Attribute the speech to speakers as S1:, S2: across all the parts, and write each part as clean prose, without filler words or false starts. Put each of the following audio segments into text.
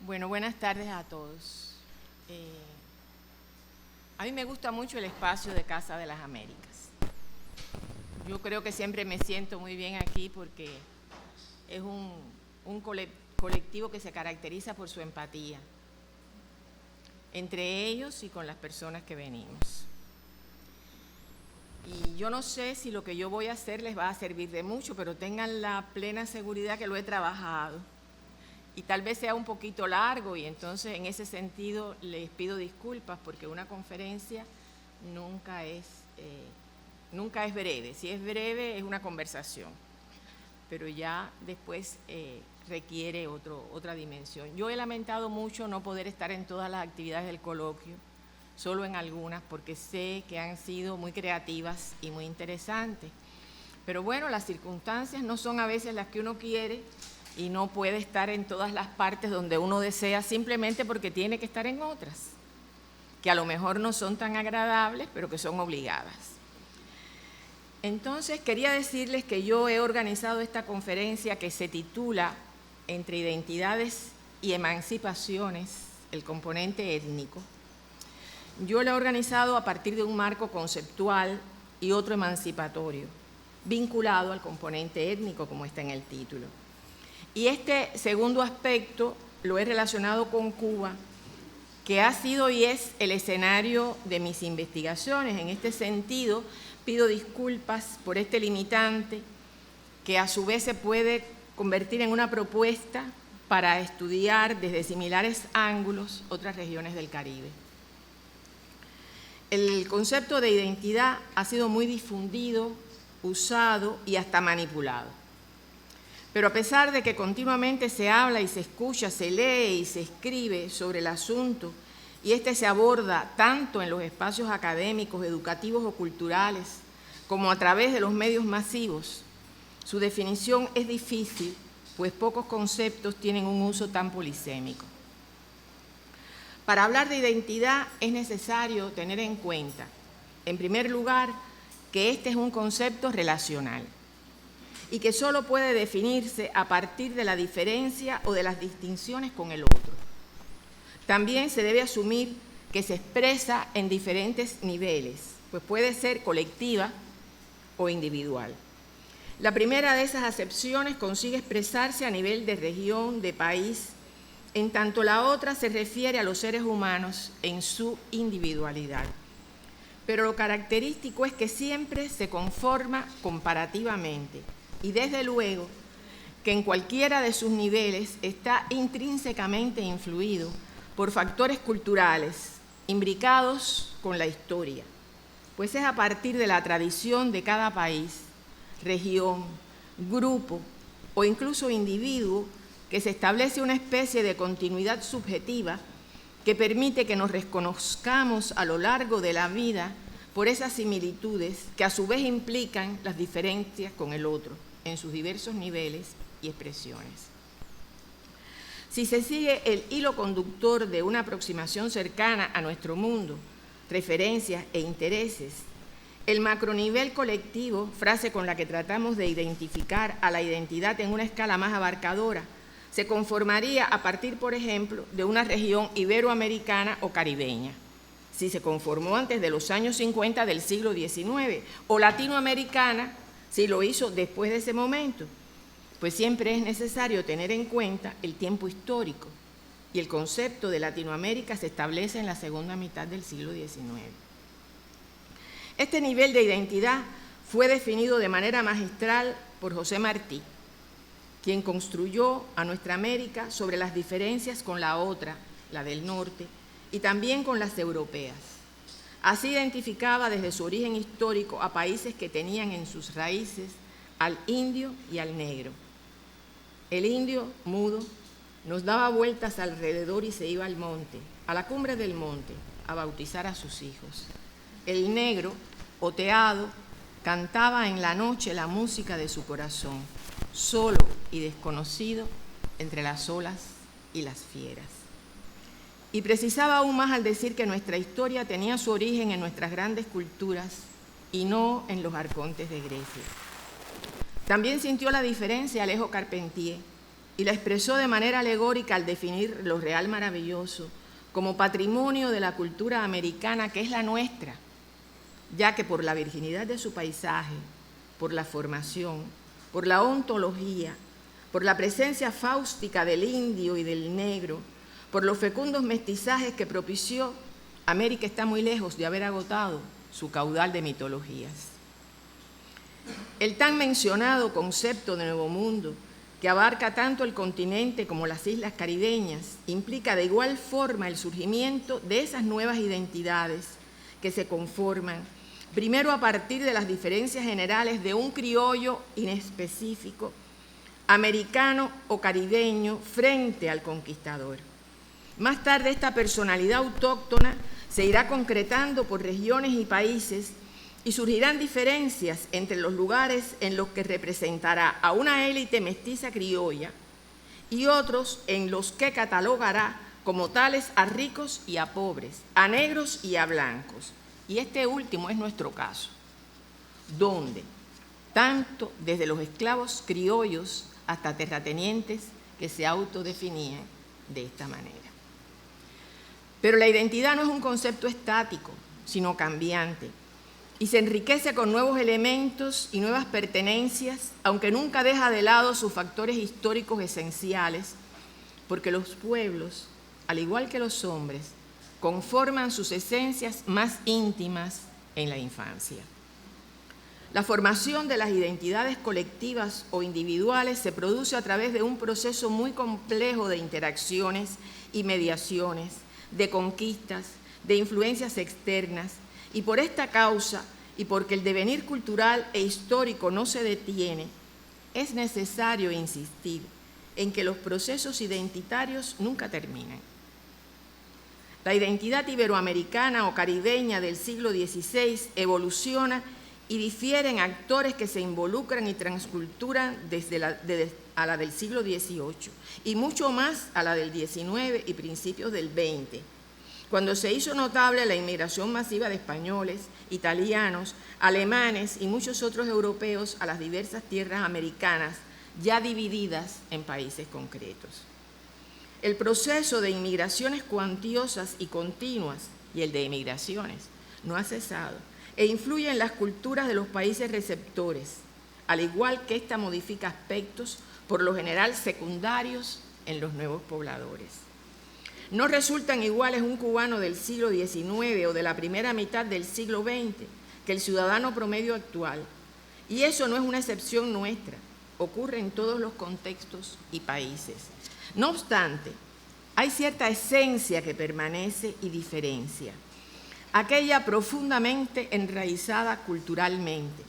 S1: Bueno, buenas tardes a todos. A mí me gusta mucho el espacio de Casa de las Américas. Yo creo que siempre me siento muy bien aquí porque es un colectivo que se caracteriza por su empatía entre ellos y con las personas que venimos. Y yo no sé si lo que yo voy a hacer les va a servir de mucho, pero tengan la plena seguridad que lo he trabajado. Y tal vez sea un poquito largo y entonces en ese sentido les pido disculpas porque una conferencia nunca es breve. Si es breve es una conversación, pero ya después requiere otra dimensión. Yo he lamentado mucho no poder estar en todas las actividades del coloquio, solo en algunas, porque sé que han sido muy creativas y muy interesantes. Pero bueno, las circunstancias no son a veces las que uno quiere y no puede estar en todas las partes donde uno desea simplemente porque tiene que estar en otras, que a lo mejor no son tan agradables, pero que son obligadas. Entonces, quería decirles que yo he organizado esta conferencia que se titula Entre identidades y emancipaciones, el componente étnico. Yo la he organizado a partir de un marco conceptual y otro emancipatorio, vinculado al componente étnico, como está en el título. Y este segundo aspecto lo he relacionado con Cuba, que ha sido y es el escenario de mis investigaciones. En este sentido, pido disculpas por este limitante, que a su vez se puede convertir en una propuesta para estudiar desde similares ángulos otras regiones del Caribe. El concepto de identidad ha sido muy difundido, usado y hasta manipulado. Pero a pesar de que continuamente se habla y se escucha, se lee y se escribe sobre el asunto, y este se aborda tanto en los espacios académicos, educativos o culturales, como a través de los medios masivos, su definición es difícil, pues pocos conceptos tienen un uso tan polisémico. Para hablar de identidad es necesario tener en cuenta, en primer lugar, que este es un concepto relacional y que solo puede definirse a partir de la diferencia o de las distinciones con el otro. También se debe asumir que se expresa en diferentes niveles, pues puede ser colectiva o individual. La primera de esas acepciones consigue expresarse a nivel de región, de país, en tanto la otra se refiere a los seres humanos en su individualidad. Pero lo característico es que siempre se conforma comparativamente y desde luego que en cualquiera de sus niveles está intrínsecamente influido por factores culturales imbricados con la historia, pues es a partir de la tradición de cada país, región, grupo o incluso individuo que se establece una especie de continuidad subjetiva que permite que nos reconozcamos a lo largo de la vida por esas similitudes que a su vez implican las diferencias con el otro en sus diversos niveles y expresiones. Si se sigue el hilo conductor de una aproximación cercana a nuestro mundo, referencias e intereses, el macronivel colectivo, frase con la que tratamos de identificar a la identidad en una escala más abarcadora, se conformaría a partir, por ejemplo, de una región iberoamericana o caribeña, si se conformó antes de los años 50 del siglo XIX, o latinoamericana, si lo hizo después de ese momento, pues siempre es necesario tener en cuenta el tiempo histórico, y el concepto de Latinoamérica se establece en la segunda mitad del siglo XIX. Este nivel de identidad fue definido de manera magistral por José Martí, quien construyó a nuestra América sobre las diferencias con la otra, la del norte, y también con las europeas. Así identificaba desde su origen histórico a países que tenían en sus raíces al indio y al negro. El indio, mudo, nos daba vueltas alrededor y se iba al monte, a la cumbre del monte, a bautizar a sus hijos. El negro, oteado, cantaba en la noche la música de su corazón, solo y desconocido entre las olas y las fieras. Y precisaba aún más al decir que nuestra historia tenía su origen en nuestras grandes culturas y no en los arcontes de Grecia. También sintió la diferencia Alejo Carpentier, y la expresó de manera alegórica al definir lo real maravilloso como patrimonio de la cultura americana, que es la nuestra, ya que por la virginidad de su paisaje, por la formación, por la ontología, por la presencia fáustica del indio y del negro, por los fecundos mestizajes que propició, América está muy lejos de haber agotado su caudal de mitologías. El tan mencionado concepto de Nuevo Mundo, que abarca tanto el continente como las islas caribeñas, implica de igual forma el surgimiento de esas nuevas identidades que se conforman, primero a partir de las diferencias generales de un criollo inespecífico, americano o caribeño, frente al conquistador. Más tarde esta personalidad autóctona se irá concretando por regiones y países y surgirán diferencias entre los lugares en los que representará a una élite mestiza criolla y otros en los que catalogará como tales a ricos y a pobres, a negros y a blancos. Y este último es nuestro caso, donde tanto desde los esclavos criollos hasta terratenientes que se autodefinían de esta manera. Pero la identidad no es un concepto estático, sino cambiante, y se enriquece con nuevos elementos y nuevas pertenencias, aunque nunca deja de lado sus factores históricos esenciales, porque los pueblos, al igual que los hombres, conforman sus esencias más íntimas en la infancia. La formación de las identidades colectivas o individuales se produce a través de un proceso muy complejo de interacciones y mediaciones, de conquistas, de influencias externas, y por esta causa, y porque el devenir cultural e histórico no se detiene, es necesario insistir en que los procesos identitarios nunca terminan. La identidad iberoamericana o caribeña del siglo XVI evoluciona y difiere en actores que se involucran y transculturan a la del siglo XVIII y mucho más a la del XIX y principios del XX, cuando se hizo notable la inmigración masiva de españoles, italianos, alemanes y muchos otros europeos a las diversas tierras americanas, ya divididas en países concretos. El proceso de inmigraciones cuantiosas y continuas, y el de emigraciones, no ha cesado, e influye en las culturas de los países receptores, al igual que ésta modifica aspectos, por lo general secundarios, en los nuevos pobladores. No resultan iguales un cubano del siglo XIX o de la primera mitad del siglo XX que el ciudadano promedio actual. Y eso no es una excepción nuestra, ocurre en todos los contextos y países. No obstante, hay cierta esencia que permanece y diferencia, aquella profundamente enraizada culturalmente,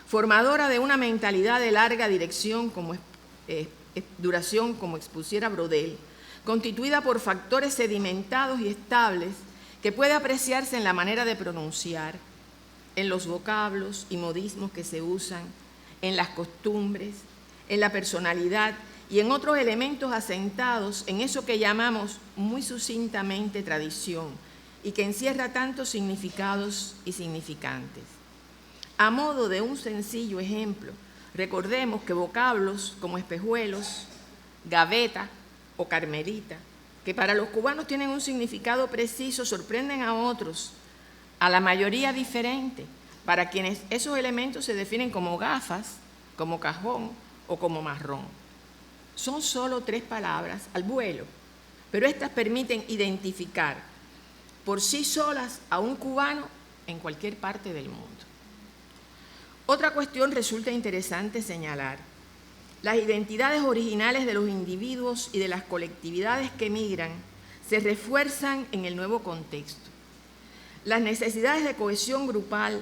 S1: formadora de una mentalidad de larga duración, como expusiera Brodel, constituida por factores sedimentados y estables que puede apreciarse en la manera de pronunciar, en los vocablos y modismos que se usan, en las costumbres, en la personalidad y en otros elementos asentados en eso que llamamos muy sucintamente tradición y que encierra tantos significados y significantes. A modo de un sencillo ejemplo, recordemos que vocablos como espejuelos, gaveta o carmelita, que para los cubanos tienen un significado preciso, sorprenden a otros, a la mayoría diferente, para quienes esos elementos se definen como gafas, como cajón o como marrón. Son solo 3 palabras al vuelo, pero estas permiten identificar por sí solas a un cubano en cualquier parte del mundo. Otra cuestión resulta interesante señalar. Las identidades originales de los individuos y de las colectividades que migran se refuerzan en el nuevo contexto. Las necesidades de cohesión grupal,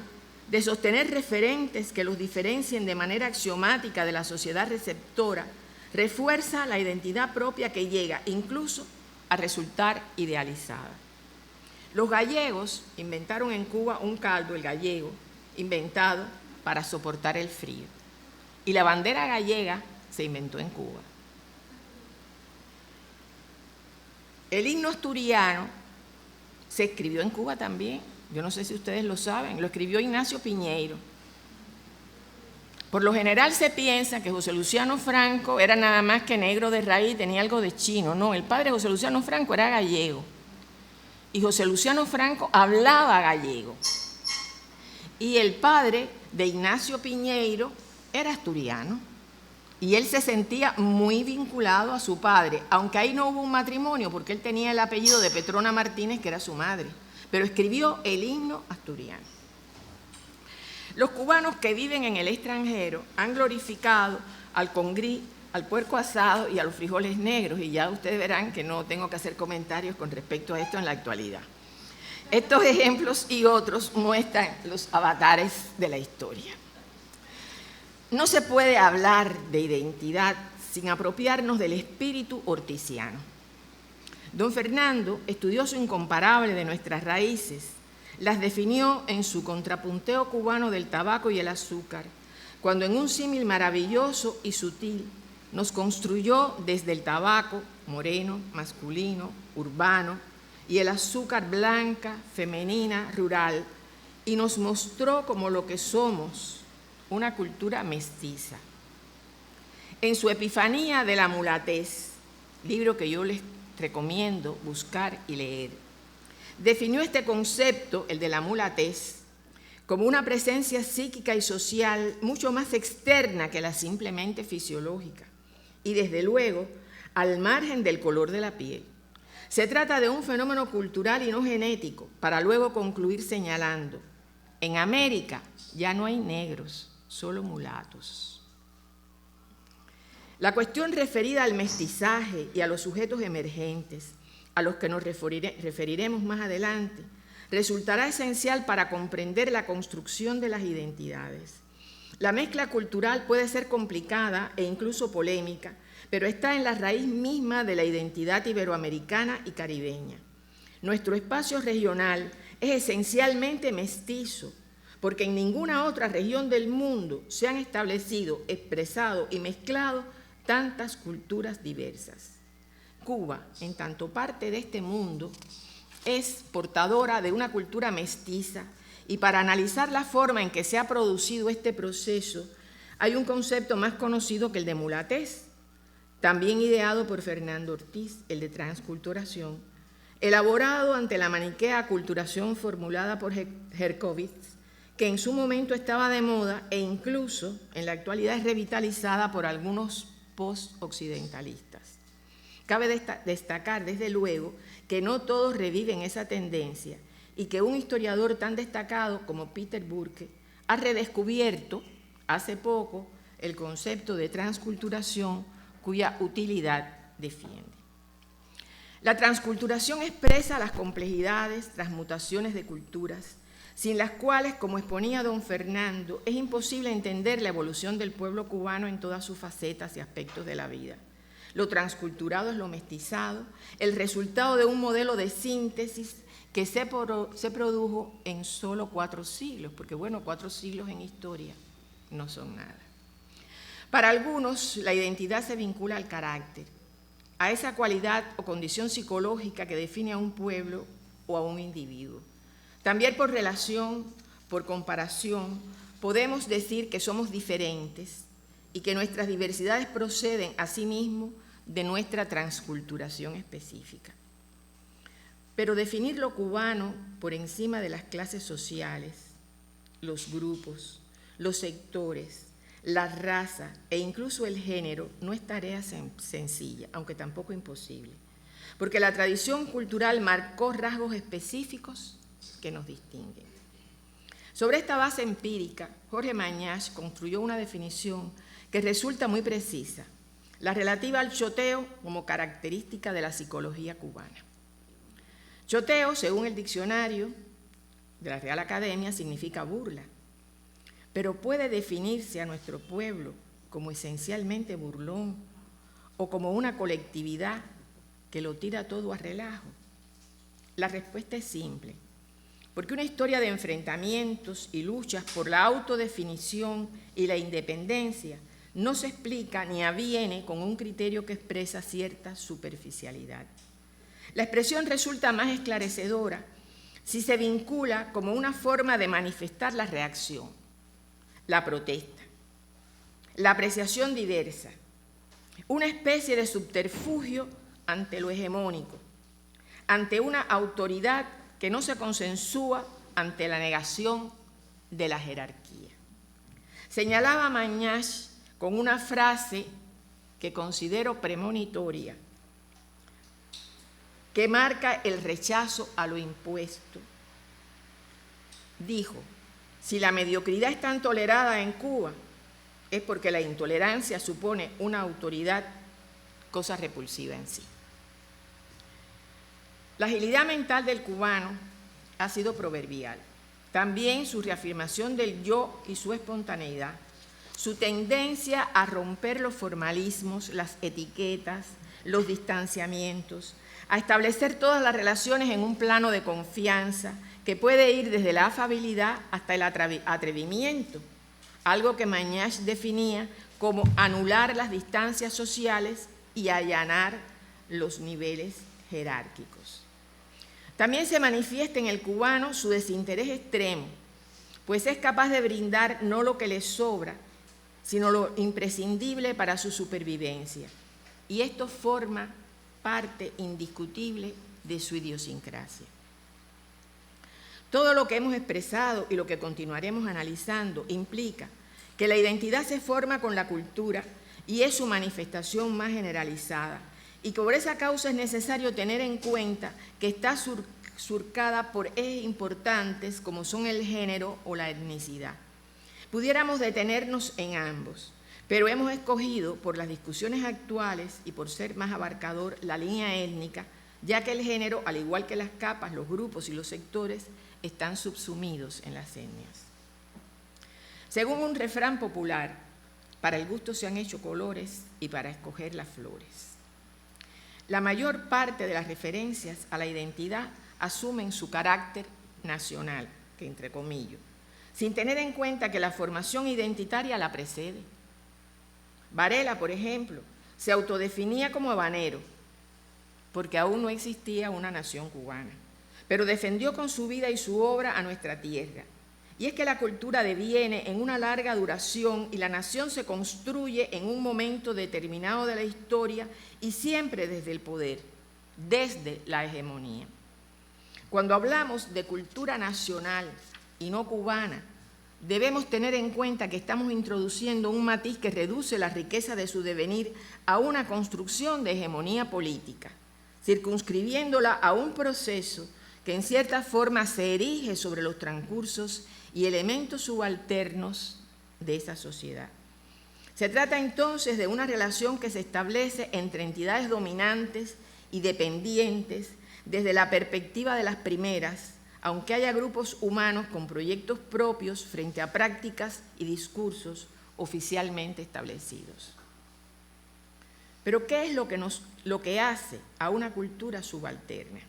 S1: de sostener referentes que los diferencien de manera axiomática de la sociedad receptora, refuerza la identidad propia que llega incluso a resultar idealizada. Los gallegos inventaron en Cuba un caldo, el gallego, inventado para soportar el frío. Y la bandera gallega se inventó en Cuba. El himno asturiano se escribió en Cuba también. Yo no sé si ustedes lo saben, lo escribió Ignacio Piñeiro. Por lo general se piensa que José Luciano Franco era nada más que negro de raíz, tenía algo de chino. No, el padre de José Luciano Franco era gallego. Y José Luciano Franco hablaba gallego. Y el padre de Ignacio Piñeiro era asturiano. Y él se sentía muy vinculado a su padre, aunque ahí no hubo un matrimonio, porque él tenía el apellido de Petrona Martínez, que era su madre. Pero escribió el himno asturiano. Los cubanos que viven en el extranjero han glorificado al congrí, al puerco asado y a los frijoles negros, y ya ustedes verán que no tengo que hacer comentarios con respecto a esto en la actualidad. Estos ejemplos y otros muestran los avatares de la historia. No se puede hablar de identidad sin apropiarnos del espíritu orticiano. Don Fernando, estudioso incomparable de nuestras raíces, las definió en su contrapunteo cubano del tabaco y el azúcar, cuando en un símil maravilloso y sutil nos construyó desde el tabaco, moreno, masculino, urbano, y el azúcar blanca, femenina, rural, y nos mostró como lo que somos, una cultura mestiza. En su Epifanía de la mulatez, libro que yo les recomiendo buscar y leer, definió este concepto, el de la mulatez, como una presencia psíquica y social mucho más externa que la simplemente fisiológica, y desde luego al margen del color de la piel. Se trata de un fenómeno cultural y no genético, para luego concluir señalando: en América ya no hay negros, solo mulatos. La cuestión referida al mestizaje y a los sujetos emergentes, a los que nos referiremos más adelante, resultará esencial para comprender la construcción de las identidades. La mezcla cultural puede ser complicada e incluso polémica, pero está en la raíz misma de la identidad iberoamericana y caribeña. Nuestro espacio regional es esencialmente mestizo, porque en ninguna otra región del mundo se han establecido, expresado y mezclado tantas culturas diversas. Cuba, en tanto parte de este mundo, es portadora de una cultura mestiza, y para analizar la forma en que se ha producido este proceso, hay un concepto más conocido que el de mulatez, también ideado por Fernando Ortiz, el de transculturación, elaborado ante la maniquea aculturación formulada por Herkovitz, que en su momento estaba de moda e incluso en la actualidad es revitalizada por algunos post-occidentalistas. Cabe destacar, desde luego, que no todos reviven esa tendencia y que un historiador tan destacado como Peter Burke ha redescubierto hace poco el concepto de transculturación, cuya utilidad defiende. La transculturación expresa las complejidades, transmutaciones de culturas, sin las cuales, como exponía don Fernando, es imposible entender la evolución del pueblo cubano en todas sus facetas y aspectos de la vida. Lo transculturado es lo mestizado, el resultado de un modelo de síntesis que se produjo en solo 4 siglos, porque bueno, 4 siglos en historia no son nada. Para algunos, la identidad se vincula al carácter, a esa cualidad o condición psicológica que define a un pueblo o a un individuo. También por relación, por comparación, podemos decir que somos diferentes y que nuestras diversidades proceden asimismo de nuestra transculturación específica. Pero definir lo cubano por encima de las clases sociales, los grupos, los sectores, la raza e incluso el género no es tarea sencilla, aunque tampoco imposible, porque la tradición cultural marcó rasgos específicos que nos distinguen. Sobre esta base empírica, Jorge Mañach construyó una definición que resulta muy precisa, la relativa al choteo como característica de la psicología cubana. Choteo, según el diccionario de la Real Academia, significa burla, pero puede definirse a nuestro pueblo como esencialmente burlón o como una colectividad que lo tira todo a relajo. La respuesta es simple, porque una historia de enfrentamientos y luchas por la autodefinición y la independencia no se explica ni aviene con un criterio que expresa cierta superficialidad. La expresión resulta más esclarecedora si se vincula como una forma de manifestar la reacción, la protesta. la apreciación diversa, una especie de subterfugio ante lo hegemónico, ante una autoridad que no se consensúa ante la negación de la jerarquía. Señalaba Mañasch con una frase que considero premonitoria, que marca el rechazo a lo impuesto. Dijo, si la mediocridad es tan tolerada en Cuba, es porque la intolerancia supone una autoridad, cosa repulsiva en sí. La agilidad mental del cubano ha sido proverbial. También su reafirmación del yo y su espontaneidad, su tendencia a romper los formalismos, las etiquetas, los distanciamientos, a establecer todas las relaciones en un plano de confianza que puede ir desde la afabilidad hasta el atrevimiento, algo que Mañasch definía como anular las distancias sociales y allanar los niveles jerárquicos. También se manifiesta en el cubano su desinterés extremo, pues es capaz de brindar no lo que le sobra, sino lo imprescindible para su supervivencia. Y esto forma parte indiscutible de su idiosincrasia. Todo lo que hemos expresado y lo que continuaremos analizando implica que la identidad se forma con la cultura y es su manifestación más generalizada, y que por esa causa es necesario tener en cuenta que está surcada por ejes importantes como son el género o la etnicidad. Pudiéramos detenernos en ambos, pero hemos escogido por las discusiones actuales y por ser más abarcador la línea étnica, ya que el género, al igual que las capas, los grupos y los sectores, están subsumidos en las etnias. Según un refrán popular, para el gusto se han hecho colores y para escoger las flores. La mayor parte de las referencias a la identidad asumen su carácter nacional, que entrecomillo, sin tener en cuenta que la formación identitaria la precede. Varela, por ejemplo, se autodefinía como habanero, porque aún no existía una nación cubana, pero defendió con su vida y su obra a nuestra tierra. Y es que la cultura deviene en una larga duración y la nación se construye en un momento determinado de la historia y siempre desde el poder, desde la hegemonía. Cuando hablamos de cultura nacional y no cubana, debemos tener en cuenta que estamos introduciendo un matiz que reduce la riqueza de su devenir a una construcción de hegemonía política, circunscribiéndola a un proceso que en cierta forma se erige sobre los transcursos y elementos subalternos de esa sociedad. Se trata entonces de una relación que se establece entre entidades dominantes y dependientes desde la perspectiva de las primeras, aunque haya grupos humanos con proyectos propios frente a prácticas y discursos oficialmente establecidos. Pero ¿qué es lo que hace a una cultura subalterna?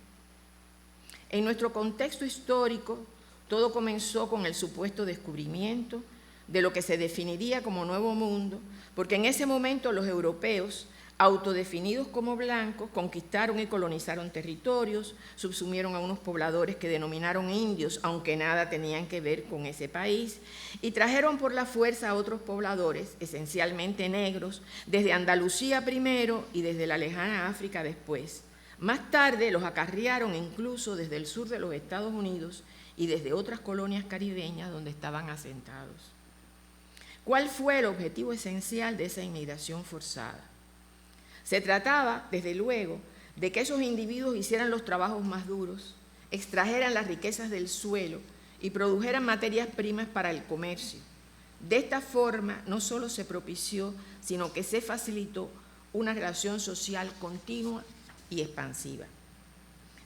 S1: En nuestro contexto histórico, todo comenzó con el supuesto descubrimiento de lo que se definiría como Nuevo Mundo, porque en ese momento los europeos, autodefinidos como blancos, conquistaron y colonizaron territorios, subsumieron a unos pobladores que denominaron indios, aunque nada tenían que ver con ese país, y trajeron por la fuerza a otros pobladores, esencialmente negros, desde Andalucía primero y desde la lejana África después. Más tarde los acarrearon incluso desde el sur de los Estados Unidos y desde otras colonias caribeñas donde estaban asentados. ¿Cuál fue el objetivo esencial de esa inmigración forzada? Se trataba, desde luego, de que esos individuos hicieran los trabajos más duros, extrajeran las riquezas del suelo y produjeran materias primas para el comercio. De esta forma, no solo se propició, sino que se facilitó una relación social continua y expansiva.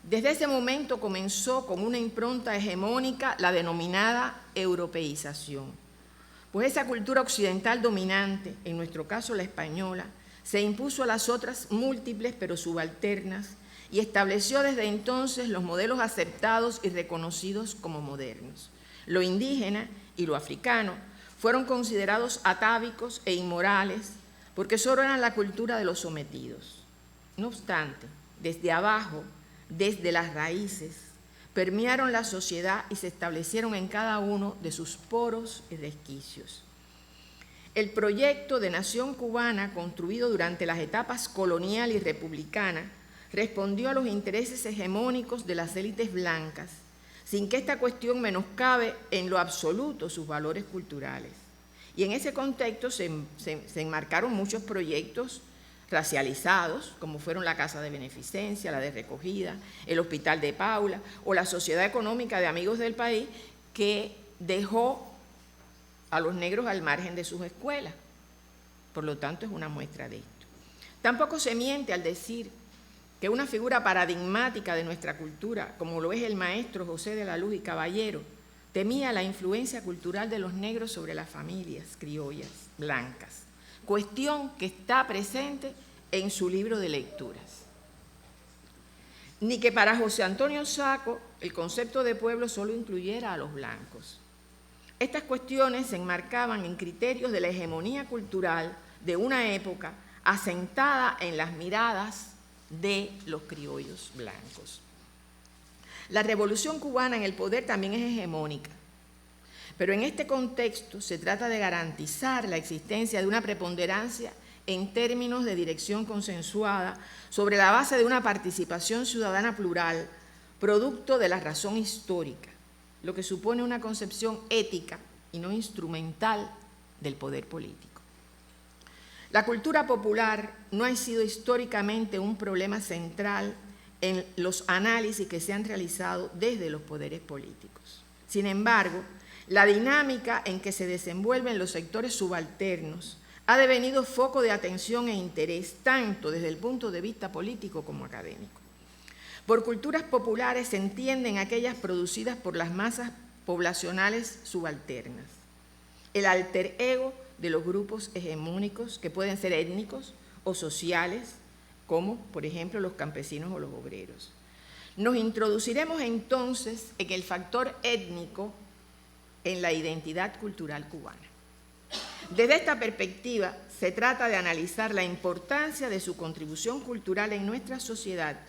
S1: Desde ese momento comenzó con una impronta hegemónica la denominada europeización, pues esa cultura occidental dominante, en nuestro caso la española, se impuso a las otras múltiples pero subalternas y estableció desde entonces los modelos aceptados y reconocidos como modernos. Lo indígena y lo africano fueron considerados atávicos e inmorales porque solo eran la cultura de los sometidos. No obstante, desde abajo, desde las raíces, permearon la sociedad y se establecieron en cada uno de sus poros y resquicios. El proyecto de nación cubana, construido durante las etapas colonial y republicana, respondió a los intereses hegemónicos de las élites blancas, sin que esta cuestión menoscabe en lo absoluto sus valores culturales. Y en ese contexto se enmarcaron muchos proyectos racializados, como fueron la Casa de Beneficencia, la de Recogida, el Hospital de Paula o la Sociedad Económica de Amigos del País, que dejó a los negros al margen de sus escuelas. Por lo tanto, es una muestra de esto. Tampoco se miente al decir que una figura paradigmática de nuestra cultura, como lo es el maestro José de la Luz y Caballero, temía la influencia cultural de los negros sobre las familias criollas blancas, cuestión que está presente en su libro de lecturas. Ni que para José Antonio Sacco el concepto de pueblo solo incluyera a los blancos. Estas cuestiones se enmarcaban en criterios de la hegemonía cultural de una época asentada en las miradas de los criollos blancos. La revolución cubana en el poder también es hegemónica, pero en este contexto se trata de garantizar la existencia de una preponderancia en términos de dirección consensuada sobre la base de una participación ciudadana plural, producto de la razón histórica, lo que supone una concepción ética y no instrumental del poder político. La cultura popular no ha sido históricamente un problema central en los análisis que se han realizado desde los poderes políticos. Sin embargo, la dinámica en que se desenvuelven los sectores subalternos ha devenido foco de atención e interés tanto desde el punto de vista político como académico. Por culturas populares se entienden aquellas producidas por las masas poblacionales subalternas, el alter ego de los grupos hegemónicos que pueden ser étnicos o sociales, como por ejemplo los campesinos o los obreros. Nos introduciremos entonces en el factor étnico en la identidad cultural cubana. Desde esta perspectiva se trata de analizar la importancia de su contribución cultural en nuestra sociedad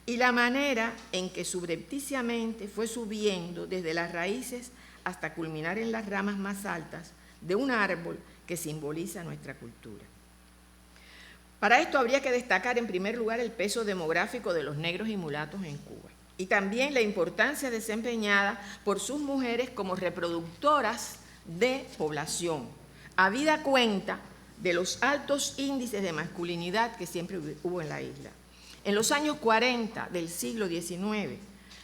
S1: y la manera en que subrepticiamente fue subiendo desde las raíces hasta culminar en las ramas más altas de un árbol que simboliza nuestra cultura. Para esto habría que destacar en primer lugar el peso demográfico de los negros y mulatos en Cuba y también la importancia desempeñada por sus mujeres como reproductoras de población, habida cuenta de los altos índices de masculinidad que siempre hubo en la isla. En los años 40 del siglo XIX,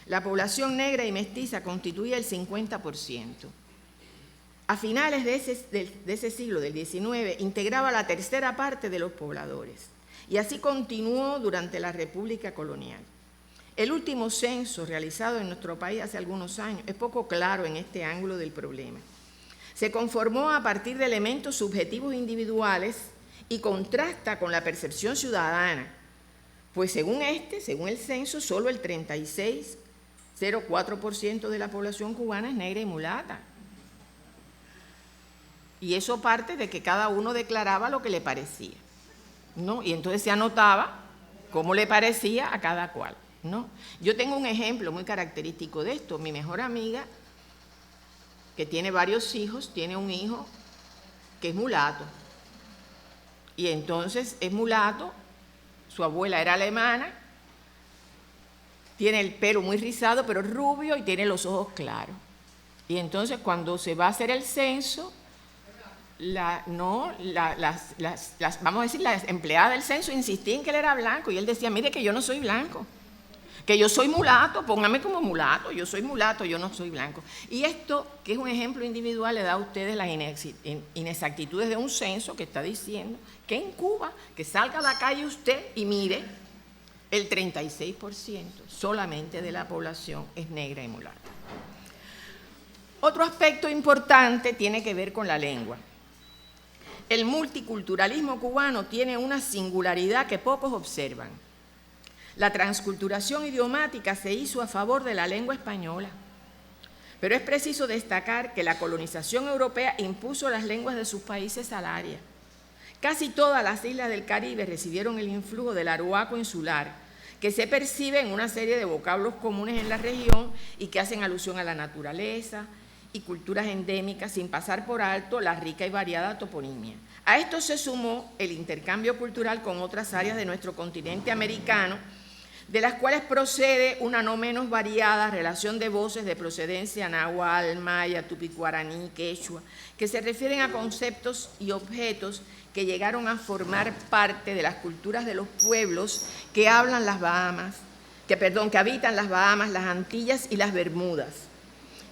S1: la población negra y mestiza constituía el 50%. A finales de ese siglo, del XIX, integraba la tercera parte de los pobladores. Y así continuó durante la República Colonial. El último censo realizado en nuestro país hace algunos años es poco claro en este ángulo del problema. Se conformó a partir de elementos subjetivos individuales y contrasta con la percepción ciudadana, pues según el censo, solo el 36,04% de la población cubana es negra y mulata. Y eso parte de que cada uno declaraba lo que le parecía, ¿no? Y entonces se anotaba cómo le parecía a cada cual, ¿no? Yo tengo un ejemplo muy característico de esto. Mi mejor amiga, que tiene varios hijos, tiene un hijo que es mulato. Y entonces es mulato, su abuela era alemana, tiene el pelo muy rizado, pero rubio y tiene los ojos claros. Y entonces cuando se va a hacer el censo, vamos a decir, las empleadas del censo insistían que él era blanco y él decía, mire que yo no soy blanco, que yo soy mulato, póngame como mulato, yo soy mulato, yo no soy blanco. Y esto, que es un ejemplo individual, le da a ustedes las inexactitudes de un censo que está diciendo que en Cuba, que salga a la calle usted y mire, el 36% solamente de la población es negra y mulata. Otro aspecto importante tiene que ver con la lengua. El multiculturalismo cubano tiene una singularidad que pocos observan. La transculturación idiomática se hizo a favor de la lengua española, pero es preciso destacar que la colonización europea impuso las lenguas de sus países al área. Casi todas las islas del Caribe recibieron el influjo del arhuaco insular, que se percibe en una serie de vocablos comunes en la región y que hacen alusión a la naturaleza y culturas endémicas, sin pasar por alto la rica y variada toponimia. A esto se sumó el intercambio cultural con otras áreas de nuestro continente americano, de las cuales procede una no menos variada relación de voces de procedencia náhuatl, maya, tupi-guaraní, quechua, que se refieren a conceptos y objetos que llegaron a formar parte de las culturas de los pueblos que habitan las Bahamas, las Antillas y las Bermudas.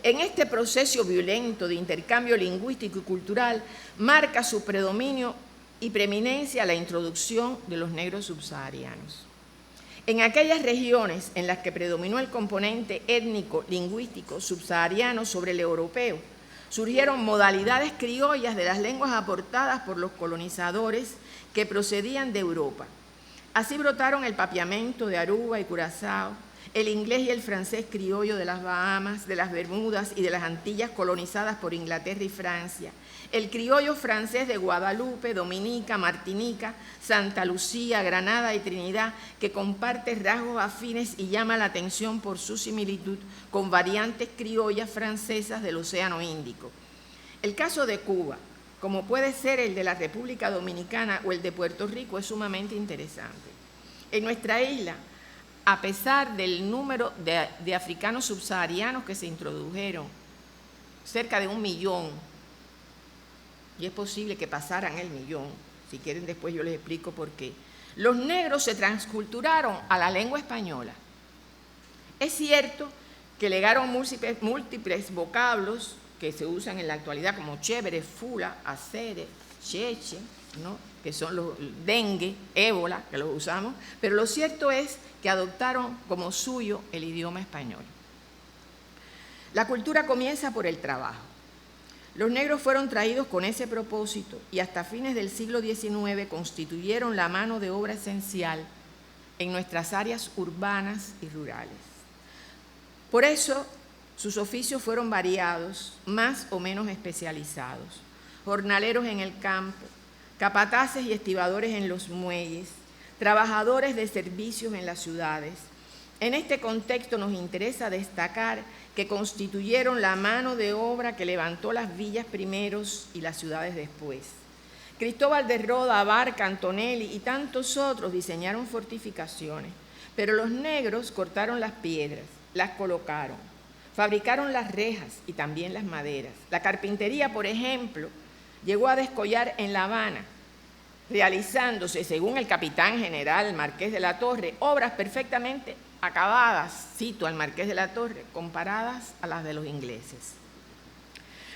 S1: En este proceso violento de intercambio lingüístico y cultural marca su predominio y preeminencia la introducción de los negros subsaharianos. En aquellas regiones en las que predominó el componente étnico, lingüístico, subsahariano sobre el europeo, surgieron modalidades criollas de las lenguas aportadas por los colonizadores que procedían de Europa. Así brotaron el papiamento de Aruba y Curazao, el inglés y el francés criollo de las Bahamas, de las Bermudas y de las Antillas colonizadas por Inglaterra y Francia, el criollo francés de Guadalupe, Dominica, Martinica, Santa Lucía, Granada y Trinidad, que comparte rasgos afines y llama la atención por su similitud con variantes criollas francesas del Océano Índico. El caso de Cuba, como puede ser el de la República Dominicana o el de Puerto Rico, es sumamente interesante. En nuestra isla, a pesar del número de africanos subsaharianos que se introdujeron, cerca de 1 millón, y es posible que pasaran el 1 millón, si quieren después yo les explico por qué, los negros se transculturaron a la lengua española. Es cierto que legaron múltiples vocablos que se usan en la actualidad, como chévere, fula, acere, cheche, ¿no?, que son los dengue, ébola, que los usamos, pero lo cierto es que adoptaron como suyo el idioma español. La cultura comienza por el trabajo. Los negros fueron traídos con ese propósito y hasta fines del siglo XIX constituyeron la mano de obra esencial en nuestras áreas urbanas y rurales. Por eso, sus oficios fueron variados, más o menos especializados. Jornaleros en el campo, capataces y estibadores en los muelles, trabajadores de servicios en las ciudades. En este contexto nos interesa destacar que constituyeron la mano de obra que levantó las villas primeros y las ciudades después. Cristóbal de Roda, Abarca, Antonelli y tantos otros diseñaron fortificaciones, pero los negros cortaron las piedras, las colocaron, fabricaron las rejas y también las maderas. La carpintería, por ejemplo, llegó a descollar en La Habana, realizándose, según el capitán general Marqués de la Torre, obras perfectamente acabadas, cito al Marqués de la Torre, comparadas a las de los ingleses.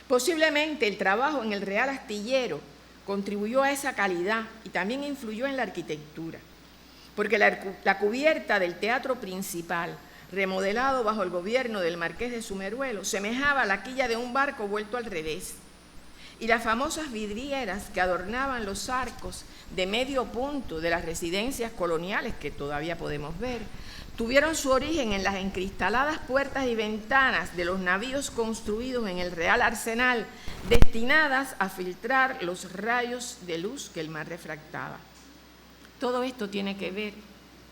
S1: Posiblemente el trabajo en el Real Astillero contribuyó a esa calidad y también influyó en la arquitectura, porque la cubierta del teatro principal, remodelado bajo el gobierno del Marqués de Sumeruelo, semejaba a la quilla de un barco vuelto al revés, y las famosas vidrieras que adornaban los arcos de medio punto de las residencias coloniales, que todavía podemos ver, tuvieron su origen en las encristaladas puertas y ventanas de los navíos construidos en el Real Arsenal, destinadas a filtrar los rayos de luz que el mar refractaba. Todo esto tiene que ver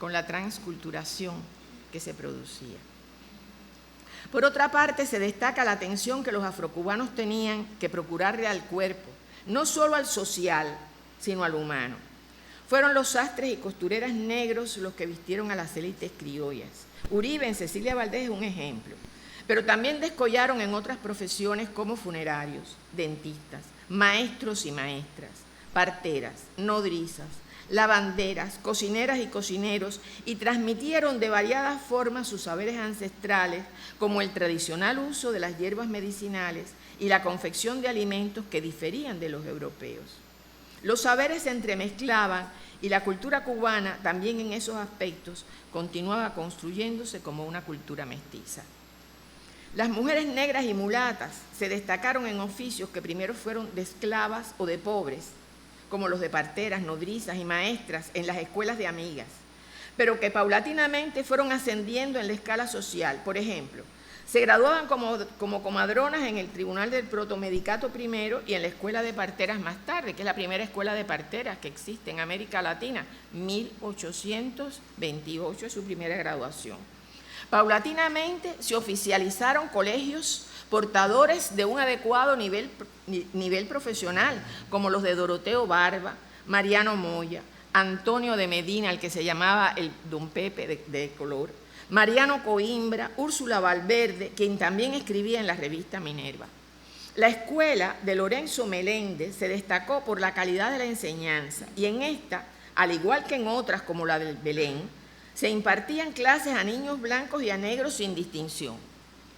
S1: con la transculturación que se producía. Por otra parte, se destaca la atención que los afrocubanos tenían que procurarle al cuerpo, no solo al social, sino al humano. Fueron los sastres y costureras negros los que vistieron a las élites criollas. Uribe en Cecilia Valdés es un ejemplo, pero también descollaron en otras profesiones como funerarios, dentistas, maestros y maestras, parteras, nodrizas, lavanderas, cocineras y cocineros, y transmitieron de variadas formas sus saberes ancestrales, como el tradicional uso de las hierbas medicinales y la confección de alimentos que diferían de los europeos. Los saberes se entremezclaban y la cultura cubana, también en esos aspectos, continuaba construyéndose como una cultura mestiza. Las mujeres negras y mulatas se destacaron en oficios que primero fueron de esclavas o de pobres, como los de parteras, nodrizas y maestras en las escuelas de amigas, pero que paulatinamente fueron ascendiendo en la escala social. Por ejemplo, se graduaban como comadronas en el Tribunal del Protomedicato primero y en la Escuela de Parteras más tarde, que es la primera escuela de parteras que existe en América Latina. 1828 es su primera graduación. Paulatinamente se oficializaron colegios portadores de un adecuado nivel profesional, como los de Doroteo Barba, Mariano Moya, Antonio de Medina, el que se llamaba el Don Pepe de color, Mariano Coimbra, Úrsula Valverde, quien también escribía en la revista Minerva. La escuela de Lorenzo Meléndez se destacó por la calidad de la enseñanza y en esta, al igual que en otras como la del Belén, se impartían clases a niños blancos y a negros sin distinción,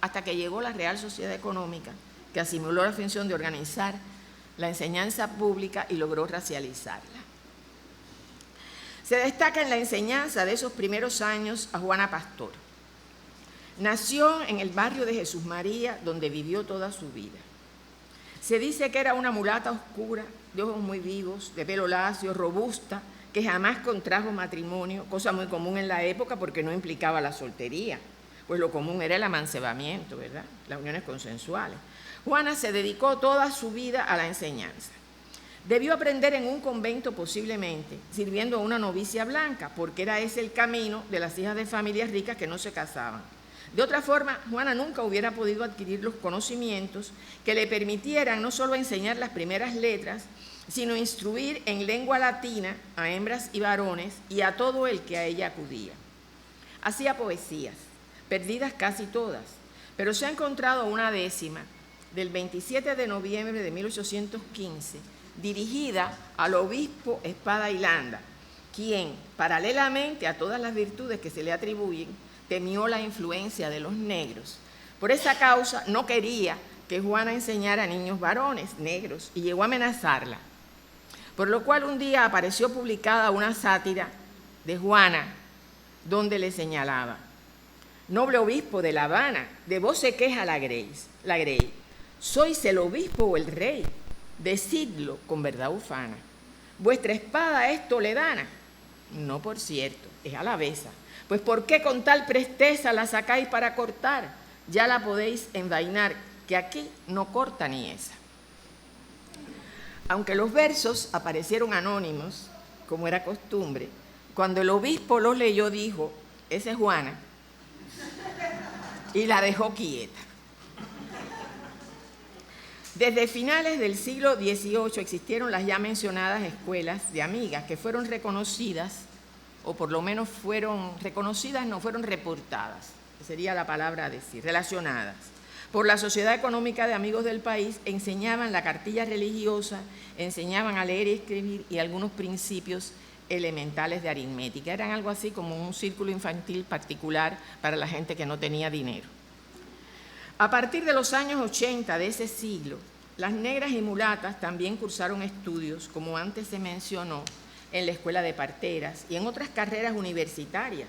S1: hasta que llegó la Real Sociedad Económica, que asimiló la función de organizar la enseñanza pública y logró racializarla. Se destaca en la enseñanza de esos primeros años a Juana Pastor. Nació en el barrio de Jesús María, donde vivió toda su vida. Se dice que era una mulata oscura, de ojos muy vivos, de pelo lacio, robusta, que jamás contrajo matrimonio, cosa muy común en la época porque no implicaba la soltería, pues lo común era el amancebamiento, ¿verdad? Las uniones consensuales. Juana se dedicó toda su vida a la enseñanza. Debió aprender en un convento posiblemente, sirviendo a una novicia blanca, porque era ese el camino de las hijas de familias ricas que no se casaban. De otra forma, Juana nunca hubiera podido adquirir los conocimientos que le permitieran no solo enseñar las primeras letras, sino instruir en lengua latina a hembras y varones y a todo el que a ella acudía. Hacía poesías, perdidas casi todas, pero se ha encontrado una décima del 27 de noviembre de 1815, dirigida al obispo Espada y Landa, quien, paralelamente a todas las virtudes que se le atribuyen, temió la influencia de los negros. Por esa causa no quería que Juana enseñara a niños varones negros y llegó a amenazarla. Por lo cual un día apareció publicada una sátira de Juana donde le señalaba: noble obispo de La Habana, de vos se queja la Grey. ¿Sois el obispo o el rey? Decidlo con verdad ufana. ¿Vuestra espada es toledana? No, por cierto, es alavesa. Pues ¿por qué con tal presteza la sacáis para cortar? Ya la podéis envainar, que aquí no corta ni esa. Aunque los versos aparecieron anónimos, como era costumbre, cuando el obispo los leyó dijo: esa es Juana, y la dejó quieta. Desde finales del siglo XVIII existieron las ya mencionadas escuelas de amigas que fueron reconocidas, o por lo menos fueron reconocidas, no fueron reportadas, sería la palabra a decir, relacionadas, por la Sociedad Económica de Amigos del País. Enseñaban la cartilla religiosa, enseñaban a leer y escribir y algunos principios elementales de aritmética. Eran algo así como un círculo infantil particular para la gente que no tenía dinero. A partir de los años 80 de ese siglo, las negras y mulatas también cursaron estudios, como antes se mencionó, en la Escuela de Parteras y en otras carreras universitarias.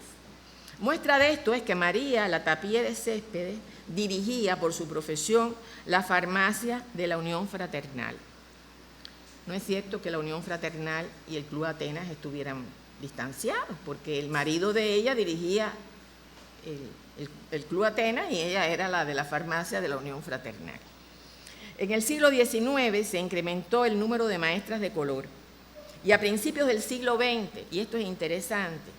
S1: Muestra de esto es que María Latapie de Céspedes dirigía por su profesión la farmacia de la Unión Fraternal. No es cierto que la Unión Fraternal y el Club Atenas estuvieran distanciados, porque el marido de ella dirigía el Club Atenas y ella era la de la farmacia de la Unión Fraternal. En el siglo XIX se incrementó el número de maestras de color y a principios del siglo XX, y esto es interesante,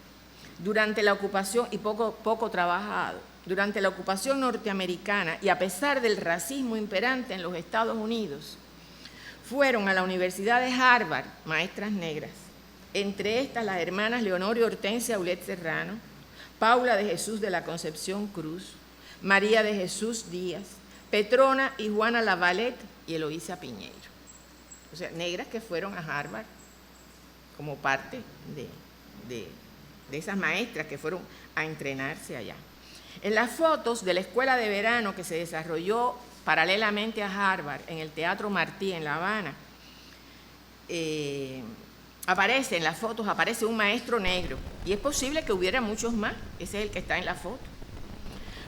S1: durante la ocupación, y poco trabajado, durante la ocupación norteamericana y a pesar del racismo imperante en los Estados Unidos, fueron a la Universidad de Harvard maestras negras, entre estas las hermanas Leonor y Hortensia Aulet Serrano, Paula de Jesús de la Concepción Cruz, María de Jesús Díaz, Petrona y Juana Lavalette y Eloísa Piñeiro. O sea, negras que fueron a Harvard como parte de esas maestras que fueron a entrenarse allá. En las fotos de la escuela de verano que se desarrolló paralelamente a Harvard en el Teatro Martí en La Habana, en las fotos aparece un maestro negro y es posible que hubiera muchos más, ese es el que está en la foto.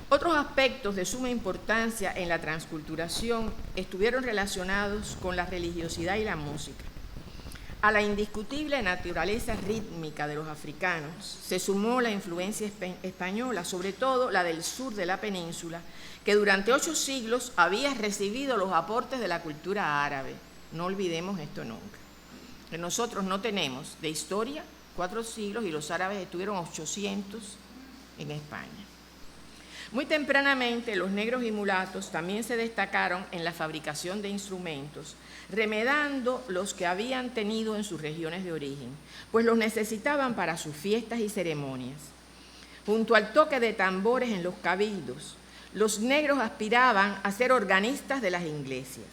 S1: Otros aspectos de suma importancia en la transculturación estuvieron relacionados con la religiosidad y la música. A la indiscutible naturaleza rítmica de los africanos se sumó la influencia española, sobre todo la del sur de la península, que durante 8 siglos había recibido los aportes de la cultura árabe. No olvidemos esto nunca. Nosotros no tenemos de historia 4 siglos y los árabes estuvieron 800 en España. Muy tempranamente, los negros y mulatos también se destacaron en la fabricación de instrumentos, remedando los que habían tenido en sus regiones de origen, pues los necesitaban para sus fiestas y ceremonias. Junto al toque de tambores en los cabildos, los negros aspiraban a ser organistas de las iglesias.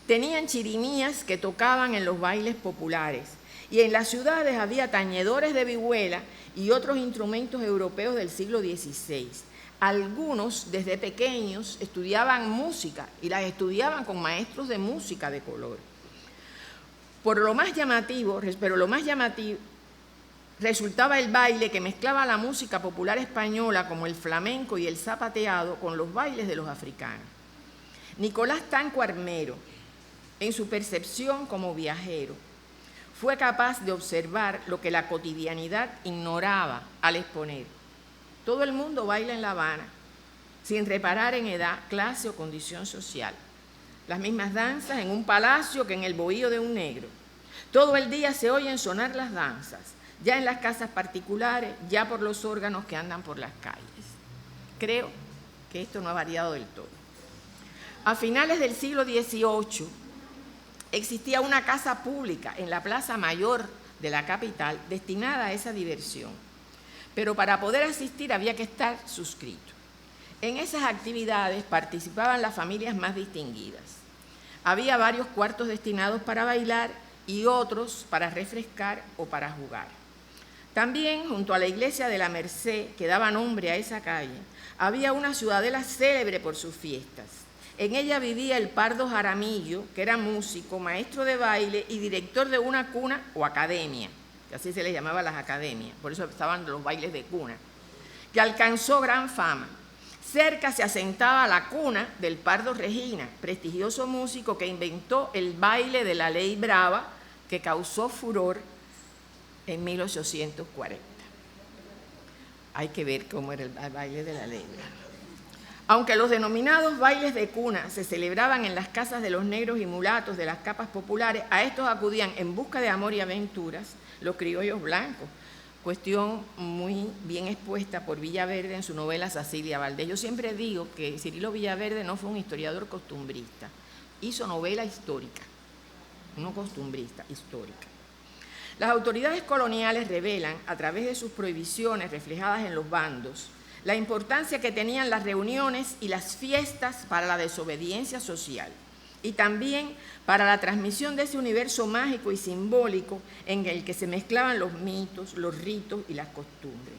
S1: Tenían chirimías que tocaban en los bailes populares, y en las ciudades había tañedores de vihuela y otros instrumentos europeos del siglo XVI. Algunos, desde pequeños, estudiaban música y las estudiaban con maestros de música de color. Pero lo más llamativo resultaba el baile que mezclaba la música popular española como el flamenco y el zapateado con los bailes de los africanos. Nicolás Tanco Armero, en su percepción como viajero, fue capaz de observar lo que la cotidianidad ignoraba al exponer. Todo el mundo baila en La Habana, sin reparar en edad, clase o condición social. Las mismas danzas en un palacio que en el bohío de un negro. Todo el día se oyen sonar las danzas, ya en las casas particulares, ya por los órganos que andan por las calles. Creo que esto no ha variado del todo. A finales del siglo XVIII, existía una casa pública en la Plaza Mayor de la capital destinada a esa diversión, pero para poder asistir había que estar suscrito. En esas actividades participaban las familias más distinguidas. Había varios cuartos destinados para bailar y otros para refrescar o para jugar. También, junto a la iglesia de la Merced, que daba nombre a esa calle, había una ciudadela célebre por sus fiestas. En ella vivía el Pardo Jaramillo, que era músico, maestro de baile y director de una cuna o academia, que así se les llamaba las academias, por eso estaban los bailes de cuna, que alcanzó gran fama. Cerca se asentaba la cuna del Pardo Regina, prestigioso músico que inventó el baile de la Ley Brava, que causó furor en 1840. Hay que ver cómo era el baile de la Ley Brava. Aunque los denominados bailes de cuna se celebraban en las casas de los negros y mulatos de las capas populares, a estos acudían en busca de amor y aventuras los criollos blancos, cuestión muy bien expuesta por Villaverde en su novela Sacilia Valdés. Yo siempre digo que Cirilo Villaverde no fue un historiador costumbrista, hizo novela histórica, no costumbrista, histórica. Las autoridades coloniales revelan, a través de sus prohibiciones reflejadas en los bandos, la importancia que tenían las reuniones y las fiestas para la desobediencia social y también para la transmisión de ese universo mágico y simbólico en el que se mezclaban los mitos, los ritos y las costumbres.